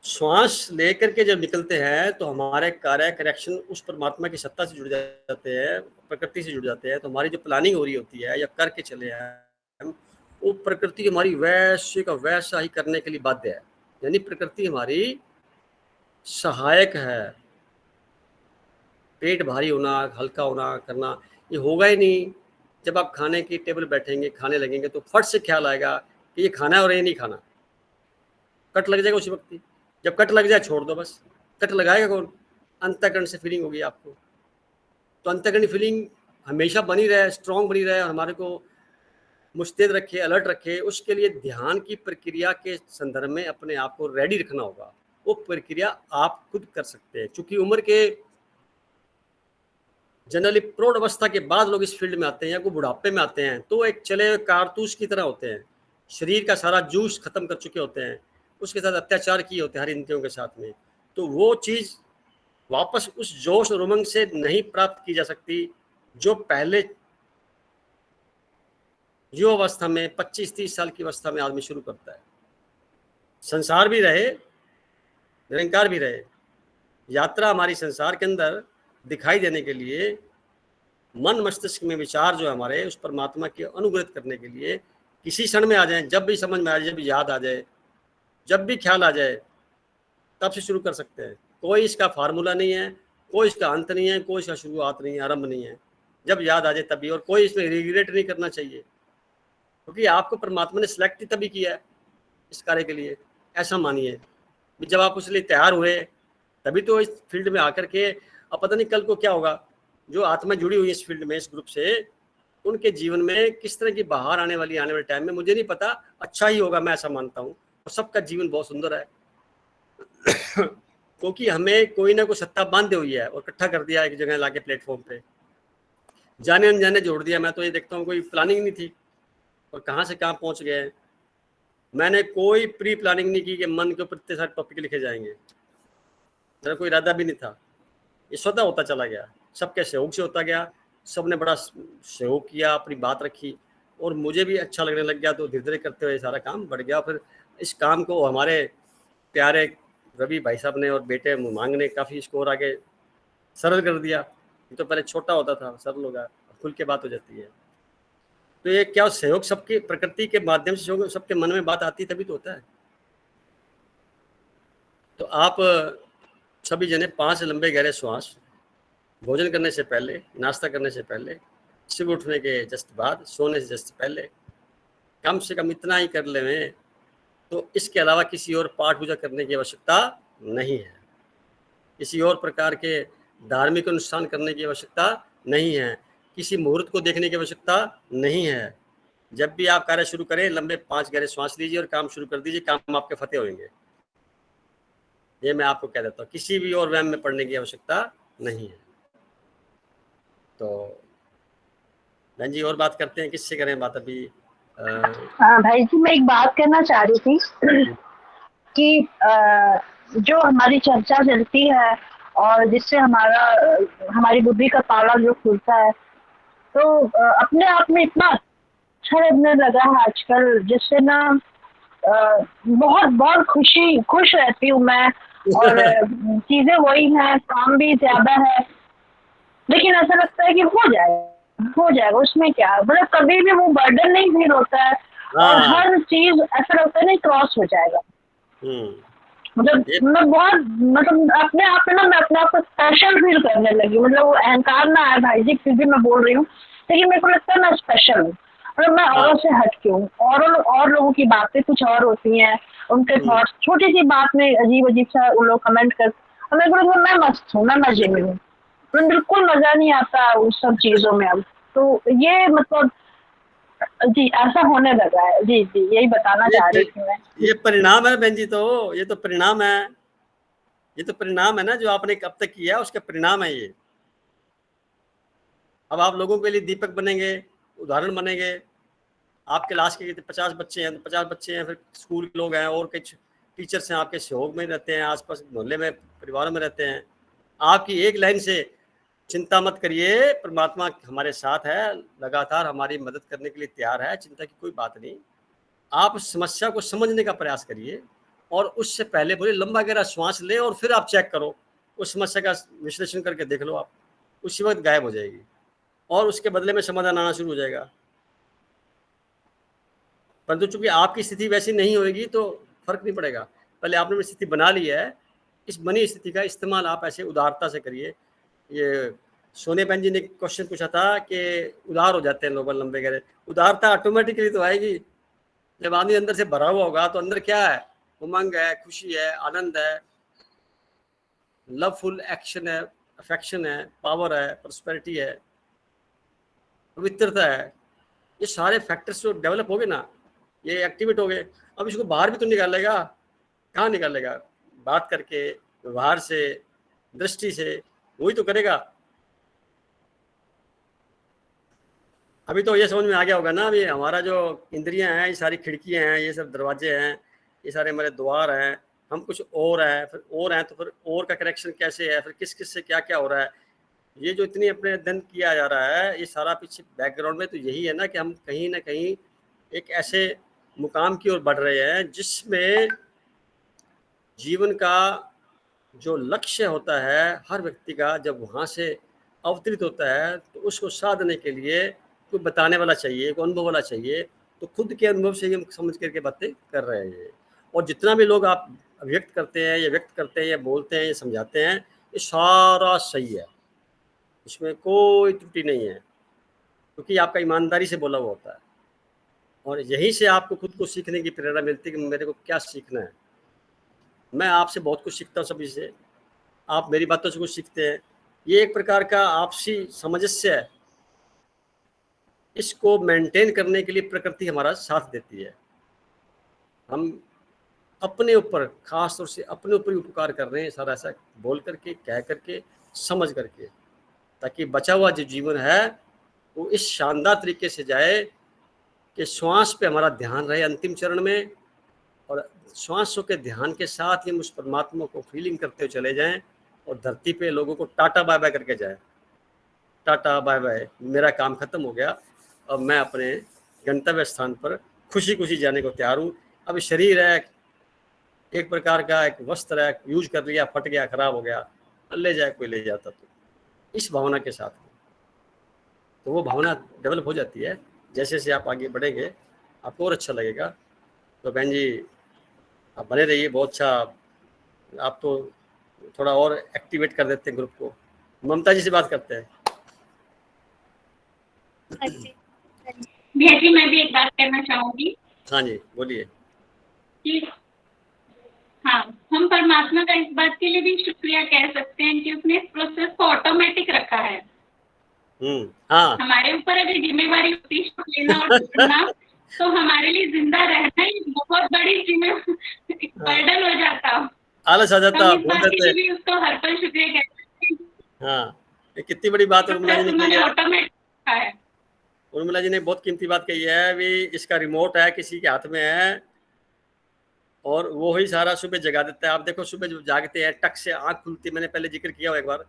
श्वास लेकर के जब निकलते हैं तो हमारे कार्य कनेक्शन उस परमात्मा की सत्ता से जुड़ जाते हैं, प्रकृति से जुड़ जाते हैं। तो हमारी जो प्लानिंग हो रही होती है या करके चले हैं, वो प्रकृति हमारी वैसे का वैसा ही करने के लिए बाध्य है। यानी प्रकृति हमारी सहायक है। पेट भारी होना, हल्का होना करना ये होगा ही नहीं। जब आप खाने की टेबल बैठेंगे, खाने लगेंगे तो फट से ख्याल आएगा कि ये खाना है और ये नहीं खाना। कट लग जाएगा उसी वक्त ही। जब कट लग जाए छोड़ दो बस। कट लगाएगा कौन? अंतःकरण से फीलिंग होगी आपको। तो अंतःकरण फीलिंग हमेशा बनी रहे, स्ट्रांग बनी रहे और हमारे को मुस्तैद रखे, अलर्ट रखे। उसके लिए ध्यान की प्रक्रिया के संदर्भ में अपने आप को रेडी रखना होगा। वो प्रक्रिया आप खुद कर सकते हैं। चूंकि उम्र के जनरली प्रौढ़ अवस्था के बाद लोग इस फील्ड में आते हैं या कोई बुढ़ापे में आते हैं तो एक चले हुए कारतूस की तरह होते हैं। शरीर का सारा जूस खत्म कर चुके होते हैं, उसके साथ अत्याचार किए होते हैं हर इंद्रियों के साथ में। तो वो चीज़ वापस उस जोश और उमंग से नहीं प्राप्त की जा सकती जो पहले युवा अवस्था में 25-30 साल की अवस्था में आदमी शुरू करता है। संसार भी रहे, निरंकार भी रहे। यात्रा हमारी संसार के अंदर दिखाई देने के लिए मन मस्तिष्क में विचार जो हमारे उस परमात्मा के अनुग्रहित करने के लिए किसी क्षण में आ जाए, जब भी समझ में आ जाए, जब भी याद आ जाए, जब भी ख्याल आ जाए, तब से शुरू कर सकते हैं। कोई इसका फार्मूला नहीं है, कोई इसका अंत नहीं है, कोई इसका शुरुआत नहीं है, आरंभ नहीं है। जब याद आ जाए तभी। और कोई इसमें रिग्रेट नहीं करना चाहिए क्योंकि आपको परमात्मा ने सिलेक्ट तभी किया है इस कार्य के लिए। ऐसा मानिए जब आप उसके लिए तैयार हुए तभी तो इस फील्ड में आकर के। अब पता नहीं कल को क्या होगा। जो आत्मा जुड़ी हुई है इस फील्ड में, इस ग्रुप से, उनके जीवन में किस तरह की बाहर आने वाले टाइम में मुझे नहीं पता। अच्छा ही होगा, मैं ऐसा मानता हूँ। और सबका जीवन बहुत सुंदर है क्योंकि हमें कोई ना कोई सत्ता बांधे हुई है और इकट्ठा कर दिया एक जगह लाके प्लेटफॉर्म पे, जाने अनजाने जोड़ दिया। मैं तो ये देखता हूँ कोई प्लानिंग नहीं थी और कहाँ से कहाँ पहुँच गए। मैंने कोई प्री प्लानिंग नहीं की कि मन के ऊपर इतने सारे टॉपिक लिखे जाएंगे। मेरा कोई इरादा भी नहीं था। ये स्वतः होता चला गया, सबके सहयोग से होता गया। सबने बड़ा सहयोग किया, अपनी बात रखी और मुझे भी अच्छा लगने लग गया। तो धीरे धीरे करते हुए सारा काम बढ़ गया। फिर इस काम को हमारे प्यारे रवि भाई साहब ने और बेटे मुमांग ने काफ़ी इसको और आगे सरल कर दिया। ये तो पहले छोटा होता था, सरल होगा, खुल के बात हो जाती है। तो ये क्या सहयोग सबके प्रकृति के माध्यम से सबके मन में बात आती है तभी तो होता है। तो आप सभी जने 5 लंबे गहरे श्वास भोजन करने से पहले, नाश्ता करने से पहले, सुबह उठने के जस्ट बाद, सोने से जस्ट पहले कम से कम इतना ही कर लें। तो इसके अलावा किसी और पाठ पूजा करने की आवश्यकता नहीं है, किसी और प्रकार के धार्मिक अनुष्ठान करने की आवश्यकता नहीं है, किसी मुहूर्त को देखने की आवश्यकता नहीं है। जब भी आप कार्य शुरू करें, लंबे 5 गहरे श्वास लीजिए और काम शुरू कर दीजिए। काम आपके फतेह होंगे, ये मैं आपको कह देता हूँ। किसी भी और वहम में पढ़ने की आवश्यकता नहीं है। तो बहन जी और बात करते हैं, किससे करें बात अभी? भाई जी मैं एक बात करना चाह रही थी कि जो हमारी चर्चा चलती है और जिससे हमारी बुद्धि का ताला जो खुलता है, तो अपने आप में इतना अच्छा लगने लगा है आजकल, जिससे ना बहुत बहुत खुश रहती हूँ मैं। और चीजें वही हैं, काम भी ज्यादा है, लेकिन ऐसा लगता है कि हो जाएगा उसमें क्या। मतलब कभी भी वो बर्डन नहीं फील होता है और हर चीज ऐसा लगता है नहीं क्रॉस हो जाएगा। मतलब मैं बहुत अपने आप में ना मैं अपने आप को स्पेशल फील करने लगी। मतलब वो अहंकार ना आया भाई जी, फिर भी मैं बोल रही हूँ, लेकिन मेरे को लगता है मैं स्पेशल हूँ। मतलब मैं औरों से हट के हूँ। और लोगों की बातें कुछ और होती हैं, उनके थॉट्स छोटी सी बात में अजीब सा वो लोग कमेंट कर, और मेरे को लगता है मैं मस्त हूँ, मैं मजे में हूँ। बिल्कुल मजा नहीं आता उस सब चीजों में अब। तो ये मतलब जी ऐसा होने लगा है। जी यही बताना चाह रही थी मैं। ये परिणाम है बहन जी। तो ये तो परिणाम है, ये तो परिणाम है ना जो आपने अब तक किया, उसका परिणाम है ये। अब आप लोगों के लिए दीपक बनेंगे, उदाहरण बनेंगे। आपके क्लास के 50 बच्चे हैं तो 50 बच्चे हैं, फिर स्कूल के लोग हैं और कुछ टीचर्स हैं आपके सहयोग में रहते हैं, आसपास मोहल्ले में, परिवारों में रहते हैं। आपकी एक लाइन से चिंता मत करिए, परमात्मा हमारे साथ है, लगातार हमारी मदद करने के लिए तैयार है। चिंता की कोई बात नहीं। आप समस्या को समझने का प्रयास करिए और उससे पहले बोले लंबा गहरा श्वास ले और फिर आप चेक करो, उस समस्या का विश्लेषण करके देख लो, आप उसी वक्त गायब हो जाएगी और उसके बदले में समाधान आना शुरू हो जाएगा। परंतु चूंकि आपकी स्थिति वैसी नहीं होगी तो फर्क नहीं पड़ेगा। पहले आपने स्थिति बना ली है, इस बनी स्थिति का इस्तेमाल आप ऐसे उदारता से करिए। ये सोने बहन जी ने क्वेश्चन पूछा था कि उदार हो जाते हैं लोग लंबे गहरे, उदारता ऑटोमेटिकली तो आएगी जब आदमी अंदर से भरा हुआ होगा। तो अंदर क्या है, उमंग है, खुशी है, आनंद है, लवफुल एक्शन है, अफेक्शन है, पावर है, प्रॉस्पेरिटी है, पवित्रता है। ये सारे फैक्टर्स जो डेवलप हो गए ना, ये एक्टिवेट हो गए। अब इसको बाहर भी तो निकालेगा, कहाँ निकालेगा? बात करके, व्यवहार से, दृष्टि से, वही तो करेगा। अभी तो ये समझ में आ गया होगा ना, अभी हमारा जो इंद्रियां हैं, ये सारी खिड़कियां हैं, ये सब दरवाजे हैं, ये सारे हमारे द्वार हैं, हम कुछ और हैं, फिर और हैं, तो फिर और का कनेक्शन कैसे है, फिर किस किस से क्या क्या हो रहा है, ये जो इतनी अपने अध्ययन किया जा रहा है, ये सारा पीछे बैकग्राउंड में तो यही है ना कि हम कहीं ना कहीं एक ऐसे मुकाम की ओर बढ़ रहे हैं जिसमें जीवन का जो लक्ष्य होता है हर व्यक्ति का, जब वहाँ से अवतरित होता है तो उसको साधने के लिए कोई बताने वाला चाहिए, कोई अनुभव वाला चाहिए। तो खुद के अनुभव से ही हम समझ करके बातें कर रहे हैं। और जितना भी लोग आप व्यक्त करते हैं, या व्यक्त करते हैं, या बोलते हैं, या समझाते हैं, ये सारा सही है, इसमें कोई त्रुटि नहीं है, क्योंकि आपका ईमानदारी से बोला हुआ होता है। और यहीं से आपको खुद को सीखने की प्रेरणा मिलती है कि मेरे को क्या सीखना है। मैं आपसे बहुत कुछ सीखता हूँ, सभी से, आप मेरी बातों से कुछ सीखते हैं। ये एक प्रकार का आपसी सामंजस्य है, इसको मेंटेन करने के लिए प्रकृति हमारा साथ देती है। हम अपने ऊपर, खास तौर से अपने ऊपर ही उपकार कर रहे हैं सारा, ऐसा बोल करके, कह करके, समझ करके, ताकि बचा हुआ जो जीवन है वो इस शानदार तरीके से जाए कि श्वास पे हमारा ध्यान रहे अंतिम चरण में, और श्वासों के ध्यान के साथ ही हम उस परमात्मा को फीलिंग करते हुए चले जाएं, और धरती पे लोगों को टाटा बाय बाय करके जाए। टाटा बाय बाय, मेरा काम खत्म हो गया, अब मैं अपने गंतव्य स्थान पर खुशी खुशी जाने को तैयार हूँ। अब शरीर है एक प्रकार का, एक वस्त्र है, यूज कर लिया, फट गया, खराब हो गया, ले जाए कोई ले जाता। तो इस भावना के साथ, तो वो भावना डेवलप हो जाती है। जैसे जैसे आप आगे बढ़ेंगे आपको और अच्छा लगेगा। तो बहन जी आप बने रहिए, बहुत अच्छा, आप तो थोड़ा और एक्टिवेट कर देते हैं ग्रुप को। ममता जी से बात करते हैं। भैया जी मैं भी एक बात कहना चाहूंगी। हाँ जी बोलिए। कि हाँ, हम परमात्मा का इस बात के लिए भी शुक्रिया कह सकते हैं कि उसने इस प्रोसेस को ऑटोमेटिक रखा है। हाँ, हमारे ऊपर अगर जिम्मेवारी होती लेना और करना, तो हमारे लिए जिंदा रहना ही बहुत बड़ी बर्डन हो जाता, आलस आ जाता, हम इस बात के लिए भी उसको हर पल शुक्रिया कहते हैं। हाँ, ये कितनी बड़ी बात उर्मिला जी ने कही है। ऑटोमेटिक है। उर्मिला जी ने बहुत कीमती बात कही है। भी इसका रिमोट है, किसी के हाथ में है, और वो ही सारा सुबह जगा देता है। आप देखो सुबह जब जागते हैं, टक से आंख खुलती है, मैंने पहले जिक्र किया एक बार,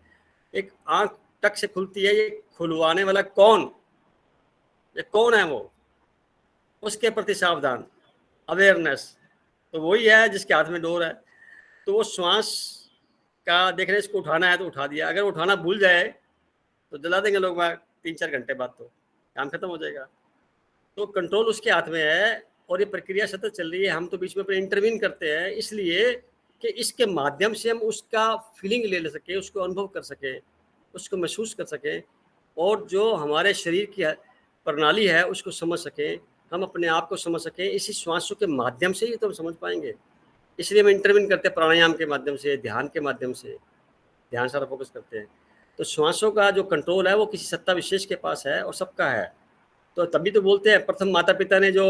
एक आंख टक से खुलती है, ये खुलवाने वाला कौन, ये कौन है, वो उसके प्रति सावधान, अवेयरनेस, तो वही है जिसके हाथ में डोर है। तो वो श्वास का देख रहे, इसको उठाना है तो उठा दिया, अगर उठाना भूल जाए तो जला देंगे लोग 3-4 घंटे बाद, तो काम खत्म हो जाएगा। तो कंट्रोल उसके हाथ में है, और ये प्रक्रिया सतत चल रही है। हम तो बीच में इंटरवीन करते हैं, इसलिए कि इसके माध्यम से हम उसका फीलिंग ले सके, उसको अनुभव कर सके, उसको महसूस कर सके, और जो हमारे शरीर की प्रणाली है उसको समझ सके, हम अपने आप को समझ सके। इसी श्वासों के माध्यम से ही तो हम समझ पाएंगे। इसलिए हम इंटरवीन करते हैं प्राणायाम के माध्यम से, ध्यान के माध्यम से, ध्यान सारा फोकस करते हैं। तो श्वासों का जो कंट्रोल है वो किसी सत्ता विशेष के पास है, और सबका है। तो तभी तो बोलते हैं प्रथम माता पिता ने जो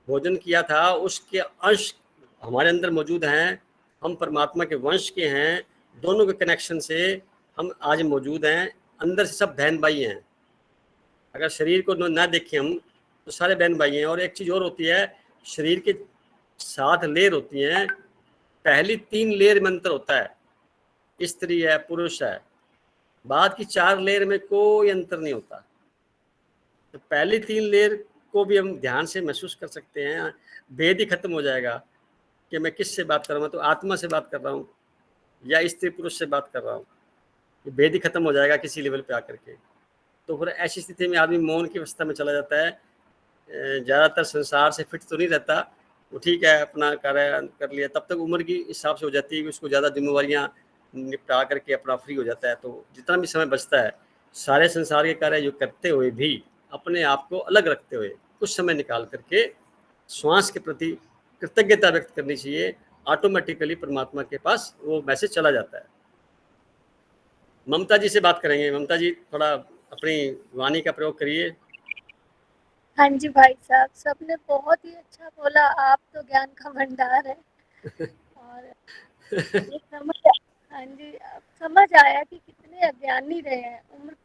भोजन किया था उसके अंश हमारे अंदर मौजूद हैं, हम परमात्मा के वंश के हैं, दोनों के कनेक्शन से हम आज मौजूद हैं। अंदर से सब बहन भाई हैं। अगर शरीर को ना देखें हम तो सारे बहन भाई हैं। और एक चीज़ और होती है, शरीर के 7 लेयर होती हैं। पहली 3 लेयर में अंतर होता है, स्त्री है, पुरुष है, बाद की 4 लेयर में कोई अंतर नहीं होता। तो पहली 3 लेयर को भी हम ध्यान से महसूस कर सकते हैं। भेद ही खत्म हो जाएगा कि मैं किससे बात कर रहा हूँ, तो आत्मा से बात कर रहा हूँ या स्त्री पुरुष से बात कर रहा हूँ, ये भेद ही खत्म हो जाएगा किसी लेवल पे आकर के। तो फिर ऐसी स्थिति में आदमी मौन की अवस्था में चला जाता है, ज़्यादातर संसार से फिट तो नहीं रहता, वो ठीक है अपना कार्य कर लिया, तब तक उम्र की हिसाब से हो जाती है कि उसको ज़्यादा जिम्मेवारियाँ निपटा करके अपना फ्री हो जाता है। तो जितना भी समय बचता है सारे संसार के कार्य जो करते हुए भी अपने आप को अलग रखते हुए कुछ समय निकाल करके श्वास के प्रति कृतज्ञता व्यक्त करनी चाहिए। ऑटोमेटिकली परमात्मा के पास वो मैसेज चला जाता है। ममता जी से बात करेंगे। ममता जी थोड़ा अपनी वाणी का प्रयोग करिए। हाँ जी भाई साहब, सबने बहुत ही अच्छा बोला। आप तो ज्ञान का भंडार है। और ये हाँ जी, अब समझ आया कि कितने अज्ञानी रहे हैं,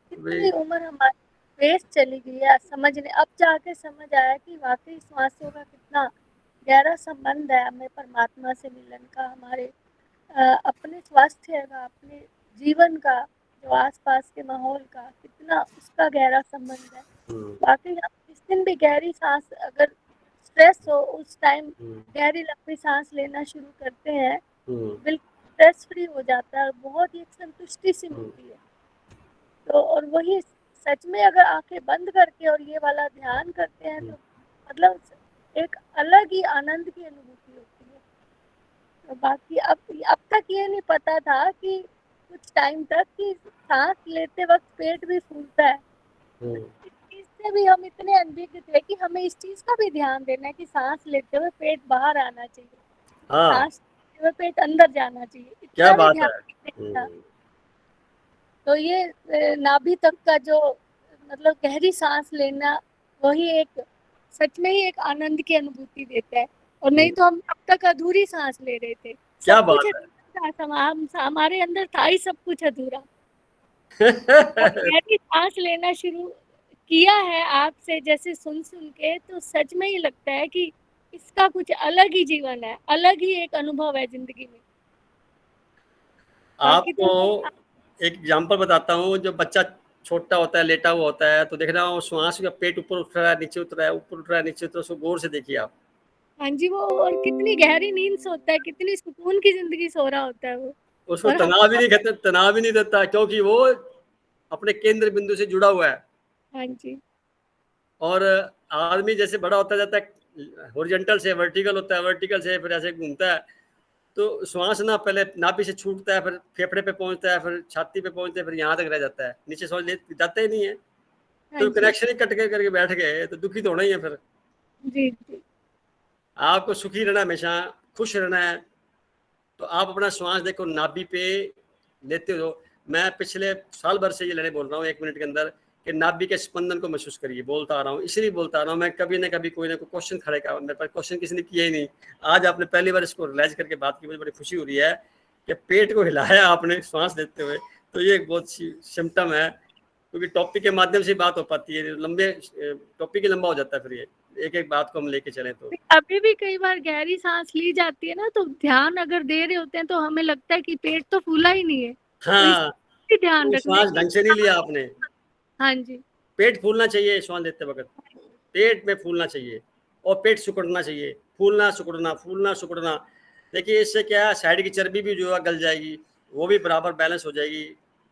कितनी उम्र हमारी वेस्ट चली गई है समझने। अब जाके समझ आया कि वाकई श्वासों का कितना गहरा संबंध है हमें परमात्मा से मिलन का, हमारे अपने स्वास्थ्य का, अपने जीवन का, जो आसपास के माहौल का, कितना उसका गहरा संबंध है। वाकई हम जिस दिन भी गहरी सांस, अगर स्ट्रेस हो उस टाइम गहरी लंबी सांस लेना शुरू करते हैं, बिल्कुल स्ट्रेस फ्री हो जाता है, बहुत ही संतुष्टि सी मिलती है। तो और वही सच में अगर आंखें बंद करके और ये वाला ध्यान करते हैं तो मतलब एक अलग ही आनंद की अनुभूति होती है। तो बाकी अब तक ये नहीं पता था कि कुछ टाइम तक कि सांस लेते वक्त पेट भी फूलता है। इस चीज से भी हम इतने अनभिज्ञ थे कि हमें इस चीज का भी ध्यान देना है कि सांस लेते हुए पेट बाहर आना चाहिए, सांस लेते हुए पेट अंदर जाना चाहिए। क्या बात है। तो ये नाभि तक का जो मतलब गहरी सांस लेना, वही एक सच में ही एक आनंद की अनुभूति देता है। और नहीं तो हम अब तक अधूरी सांस ले रहे थे। क्या सब बात कुछ हमारे अंदर था ही सब कुछ अधूरा। गहरी सांस लेना शुरू किया है आपसे जैसे सुन के, तो सच में ही लगता है कि इसका कुछ अलग ही जीवन है, अलग ही एक अनुभव है जिंदगी में। आपको एक एग्जांपल बताता हूँ। जब बच्चा छोटा होता है, लेटा हुआ होता है, तो देखना वो श्वास का पेट ऊपर उठ रहा है, नीचे उतर रहा है, ऊपर उठ रहा है, नीचे उतर रहा है, उसको गौर से देखिए आप। हाँ जी, वो और कितनी गहरी नींद सोता है, कितनी सुकून की जिंदगी सो रहा होता है वो। उसको तनाव ही नहीं देता क्योंकि वो अपने केंद्र बिंदु से जुड़ा हुआ है। हाँ जी। और आदमी जैसे बड़ा होता जाता है, हॉरिजॉन्टल से वर्टिकल होता है, वर्टिकल से फिर ऐसे घूमता है, तो श्वास ना पहले नाभि से छूटता है, फिर फेफड़े पे पहुंचता है, फिर छाती पे पहुंचता है, फिर यहाँ तक रह जाता है, नीचे श्वास जाता ही नहीं है। तो कनेक्शन ही कट के करके बैठ गए तो दुखी तो होना ही है। फिर जी। आपको सुखी रहना, हमेशा खुश रहना है, तो आप अपना श्वास देखो, नाभि पे लेते हो। मैं पिछले साल भर से ये लड़े बोल रहा हूँ 1 मिनट के अंदर कि नाभि के स्पंदन को महसूस करिए। बोलता आ रहा हूँ, इसलिए बोलता आ रहा हूँ। मैं कभी ना कभी कोई ना कोई क्वेश्चन खड़े का, मेरे पास क्वेश्चन किसी ने किया ही नहीं। आज आपने पहली बार इसको रियलाइज करके बात की, मुझे बड़ी खुशी हो रही है कि पेट को हिलाया आपने श्वास लेते हुए। तो ये एक बहुत सी सिम्टम है, क्योंकि टॉपिक के माध्यम से बात हो पाती है। लंबे टॉपिक ही लंबा हो जाता है, फिर ये एक एक बात को हम लेके चलें तो। अभी भी कई बार गहरी सांस ली जाती है ना, तो ध्यान अगर दे रहे होते हैं तो हमें लगता है कि पेट तो फूला ही नहीं है। हाँ, तो ध्यान रखना, श्वास ढंग से नहीं लिया आपने। हाँ जी, पेट फूलना चाहिए श्वास लेते वक्त, पेट में फूलना चाहिए और पेट सिकुड़ना चाहिए। फूलना सिकुड़ना, फूलना सिकुड़ना। देखिए इससे क्या है, साइड की चर्बी भी जो है गल जाएगी, वो भी बराबर बैलेंस हो जाएगी,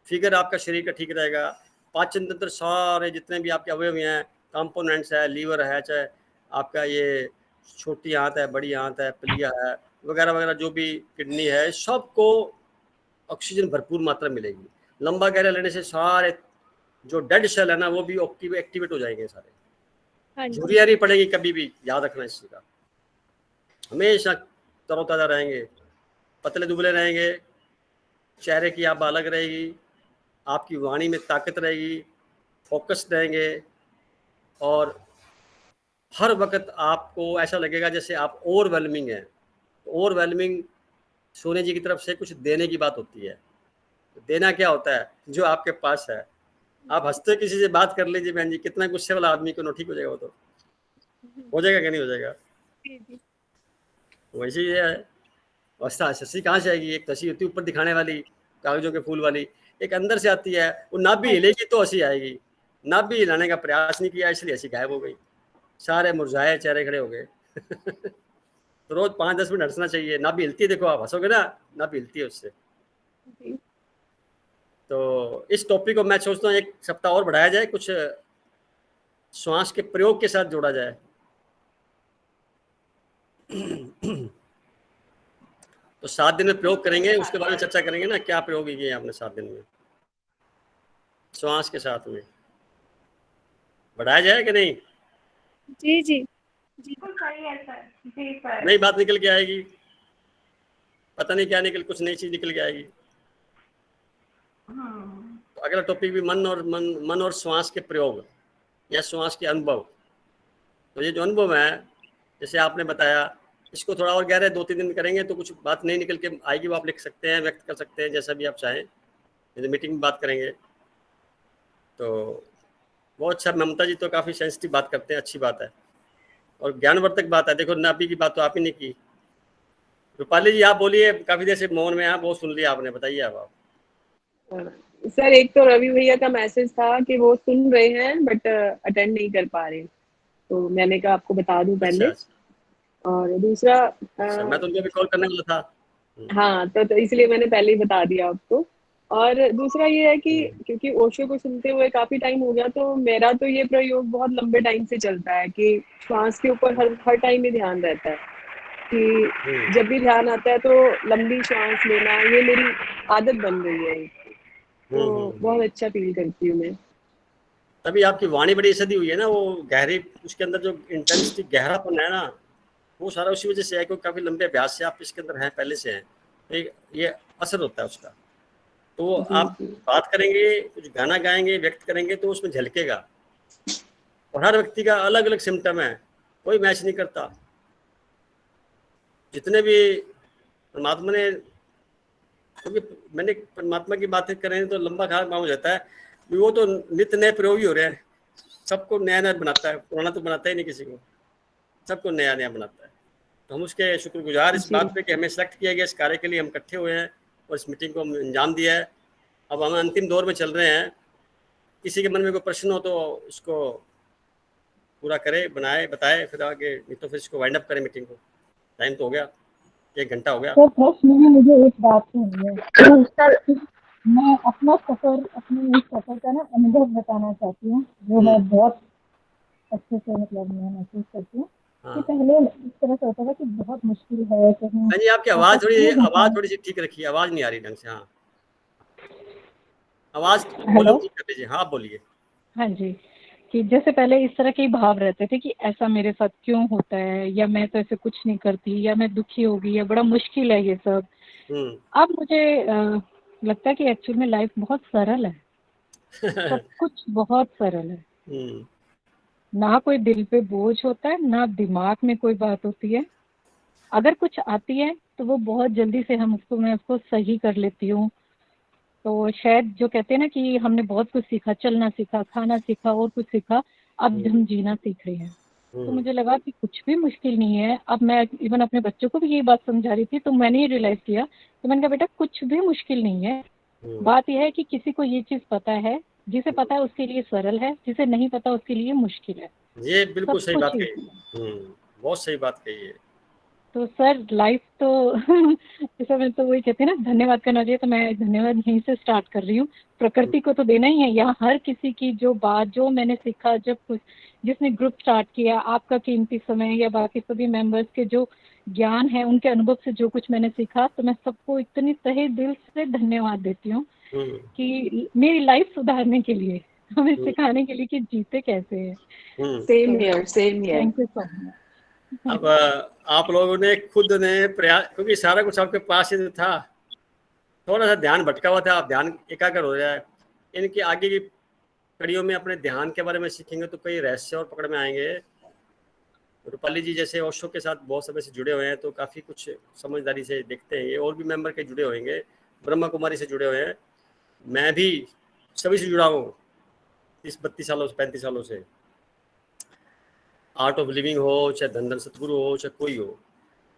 फिगर आपका शरीर का ठीक रहेगा। पाचन तंत्र, सारे जितने भी आपके अवयव हैं, कंपोनेंट्स है, लीवर है, चाहे आपका ये छोटी आंत है, बड़ी आंत है, प्लिया है, वगैरह वगैरह, जो भी किडनी है, सबको ऑक्सीजन भरपूर मात्रा मिलेगी। लंबा गहरा लेने से सारे जो डेड सेल है ना, वो भी एक्टिवेट हो जाएंगे सारे। झुर्रियाँ नहीं पड़ेगी कभी भी, याद रखना इस चीज़ का। हमेशा तरोताज़ा रहेंगे, पतले दुबले रहेंगे, चेहरे की आप अलग रहेगी, आपकी वाणी में ताकत रहेगी, फोकस रहेंगे, और हर वक्त आपको ऐसा लगेगा जैसे आप ओवरवेलमिंग है। ओवरवेलमिंग सोने जी की तरफ से कुछ देने की बात होती है। देना क्या होता है? जो आपके पास है। आप हंसते किसी से बात कर लीजिए बहन जी, कितना गुस्से वाला आदमी को ठीक हो जाएगा, वो तो हो जाएगा कि नहीं हो जाएगा? वैसे ही है। हंसी कहाँ से आएगी? एक हंसी होती है ऊपर दिखाने वाली, कागजों के फूल वाली, एक अंदर से आती है। वो नाभि हिलेगी तो हंसी आएगी। नाभि हिलाने का प्रयास नहीं किया, इसलिए हंसी गायब हो गई, सारे मुरझाए चेहरे खड़े हो गए। तो रोज 5-10 मिनट हंसना चाहिए। नाभि हिलती है, देखो आप हंसोगे ना, नाभि हिलती है उससे। तो इस टॉपिक को मैं सोचता हूँ 1 सप्ताह और बढ़ाया जाए, कुछ श्वास के प्रयोग के साथ जोड़ा जाए। तो 7 दिन में प्रयोग करेंगे, उसके बारे में चर्चा करेंगे ना, क्या प्रयोग किए आपने 7 दिन में श्वास के साथ में, बढ़ाया जाए कि नहीं? जी जी जी बिल्कुल सही है सर। जी सर। नई बात निकल के आएगी, पता नहीं क्या निकल, कुछ नई चीज निकल के आएगी। तो अगला टॉपिक भी मन और श्वास के प्रयोग या श्वास के अनुभव। तो ये जो अनुभव है, जैसे आपने बताया, इसको थोड़ा और गहरे 2-3 दिन करेंगे तो कुछ बात नहीं निकल के आएगी, वो आप लिख सकते हैं, व्यक्त कर सकते हैं, जैसा भी आप चाहें। जैसे मीटिंग में बात करेंगे तो बहुत अच्छा। ममता जी तो काफ़ी सेंसिटिव बात करते हैं, अच्छी बात है, और ज्ञानवर्धक बात है। देखो नापी की बात तो आप ही ने की। रूपाली जी आप बोलिए, काफ़ी देर से मौन में हैं, बहुत सुन लिया आपने, बताइए आप। सर एक तो रवि भैया का मैसेज था कि वो सुन रहे हैं बट अटेंड नहीं कर पा रहे, तो मैंने कहा आपको बता दूं पहले। अच्छा। और दूसरा मैं तो उनको भी कॉल करने वाला था। हाँ, तो इसलिए मैंने पहले ही बता दिया आपको। और दूसरा ये है कि क्योंकि ओशो को सुनते हुए काफी टाइम हो गया, तो मेरा तो ये प्रयोग बहुत लंबे टाइम से चलता है कि श्वास के ऊपर हर टाइम ही ध्यान रहता है कि जब भी ध्यान आता है तो लंबी श्वास लेना, ये मेरी आदत बन गई है। तो बहुत अच्छा फील करती हूँ मैं। तभी आपकी वाणी बड़ी सदी हुई है ना, वो गहरी, उसके अंदर जो इंटेंसिटी, गहरापन है ना, वो सारा उसी वजह से है, क्योंकि काफी लंबे अभ्यास से आप इसके अंदर हैं, पहले से हैं, ये असर होता है उसका। तो आप बात करेंगे, कुछ गाना गाएंगे, व्यक्त करेंगे, तो उसमें झलकेगा। और हर व्यक्ति का अलग अलग सिम्टम है, कोई मैच नहीं करता। जितने भी परमात्मा ने, क्योंकि मैंने परमात्मा की बातें करें तो लंबा खास हो जाता है, वो तो नित्य नए प्रयोग ही हो रहे हैं, सबको नया नया बनाता है, पुराना तो बनाता ही नहीं किसी को, सबको नया नया बनाता है। तो हम उसके शुक्रगुजार इस बात पे कि हमें सेलेक्ट किया गया इस कार्य के लिए, हम इकट्ठे हुए हैं और इस मीटिंग को हम अंजाम दिया है। अब हम अंतिम दौर में चल रहे हैं। किसी के मन में कोई प्रश्न हो तो उसको पूरा करे, बनाए, बताए, फिर आगे, नहीं तो फिर इसको वाइंड अप करें मीटिंग को। टाइम तो हो गया, 1 घंटा हो गया। सर प्रश्न में मुझे एक बात सुनिए, मैं अपना सफर, अपने इस सफर का ना अनुभव बताना चाहती हूँ, जो मैं बहुत अच्छे से मतलब मैं महसूस करती हूँ कि पहले इस तरह से होता था कि बहुत मुश्किल है कहीं। जी आपकी आवाज थोड़ी सी ठीक रखिए, आवाज नहीं आ रही ढंग से। हाँ, आवाज वॉल्यूम ठीक कर लीजिए। हाँ बोलिए। हाँ जी, कि जैसे पहले इस तरह के भाव रहते थे कि ऐसा मेरे साथ क्यों होता है, या मैं तो ऐसे कुछ नहीं करती, या मैं दुखी होगी, या बड़ा मुश्किल है ये सब। अब मुझे लगता है कि एक्चुअल में लाइफ बहुत सरल है, सब कुछ बहुत सरल है। ना कोई दिल पे बोझ होता है, ना दिमाग में कोई बात होती है। अगर कुछ आती है तो वो बहुत जल्दी से मैं उसको सही कर लेती हूँ। तो शायद जो कहते हैं ना कि हमने बहुत कुछ सीखा, चलना सीखा, खाना सीखा और कुछ सीखा, अब हम जीना सीख रहे हैं। तो मुझे लगा कि कुछ भी मुश्किल नहीं है। अब मैं इवन अपने बच्चों को भी यही बात समझा रही थी, तो मैंने ये रियलाइज किया, तो मैंने कहा बेटा कुछ भी मुश्किल नहीं है। बात यह है कि किसी को ये चीज पता है, जिसे पता है उसके लिए सरल है, जिसे नहीं पता उसके लिए मुश्किल है। ये बिल्कुल सही बात कही, बहुत सही बात कही है। तो सर लाइफ तो जैसा मैं तो वही कहती है ना, धन्यवाद करना चाहिए, तो मैं धन्यवाद यहीं से स्टार्ट कर रही हूँ। प्रकृति को तो देना ही है। यहाँ हर किसी की जो बात, जो मैंने सीखा, जब कुछ जिसने ग्रुप स्टार्ट किया, आपका कीमती समय या बाकी सभी मेंबर्स के जो ज्ञान है, उनके अनुभव से जो कुछ मैंने सीखा, तो मैं सबको इतनी तहे दिल से धन्यवाद देती हूँ कि मेरी लाइफ सुधारने के लिए, हमें सिखाने के लिए कि जीते कैसे है। Same here. Thank you so much. अब आप लोगों ने खुद ने प्रयास, क्योंकि सारा कुछ आपके पास ही था, थोड़ा सा ध्यान भटका हुआ था, आप ध्यान एकाग्र हो जाए। इनकी आगे की कड़ियों में अपने ध्यान के बारे में सीखेंगे तो कई रहस्य और पकड़ में आएंगे। रूपाली जी जैसे ओशो के साथ बहुत समय से जुड़े हुए हैं, तो काफ़ी कुछ समझदारी से देखते हैं ये। और भी मेंबर के जुड़े होंगे, ब्रह्मा कुमारी से जुड़े हुए हैं, मैं भी सभी से जुड़ा हूँ 30-32 सालों से, 35 सालों से। आर्ट ऑफ लिविंग हो, चाहे धन सतगुरु हो, चाहे कोई हो,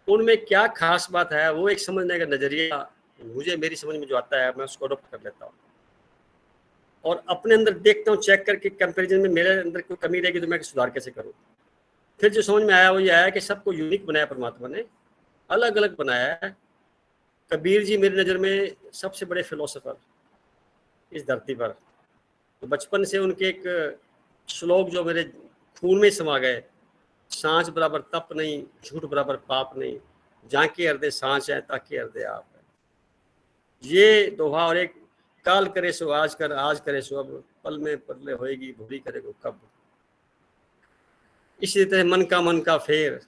उनमें क्या खास बात है, वो एक समझने का नजरिया मुझे, मेरी समझ में जो आता है मैं उसको अडॉप्ट कर लेता हूँ और अपने अंदर देखता हूँ, चेक करके कंपैरिजन में मेरे अंदर कोई कमी रहेगी तो मैं सुधार कैसे करूँ। फिर जो समझ में आया वो ये आया कि सबको यूनिक बनाया परमात्मा ने, अलग अलग बनाया है। कबीर जी मेरी नज़र में सबसे बड़े फिलोसोफर इस धरती पर। तो बचपन से उनके एक श्लोक जो मेरे खून में समा गए, सांच बराबर तप नहीं, झूठ बराबर पाप नहीं, जाके हृदय सांच है ताकि हृदय आप है। ये दोहा और एक, काल करे सो आज कर, आज करे सो अब, पल में पल्ले होएगी भूरी करे को कब। इसी तरह मन का फेर,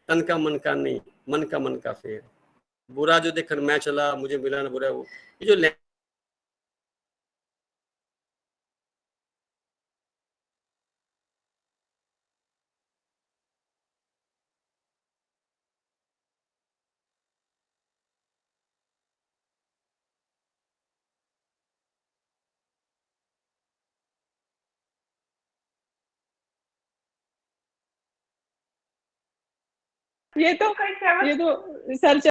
तन का मन का नहीं, मन का फेर। बुरा जो देखकर मैं चला, मुझे मिला ना बुरा वो, ये जो ये तो सर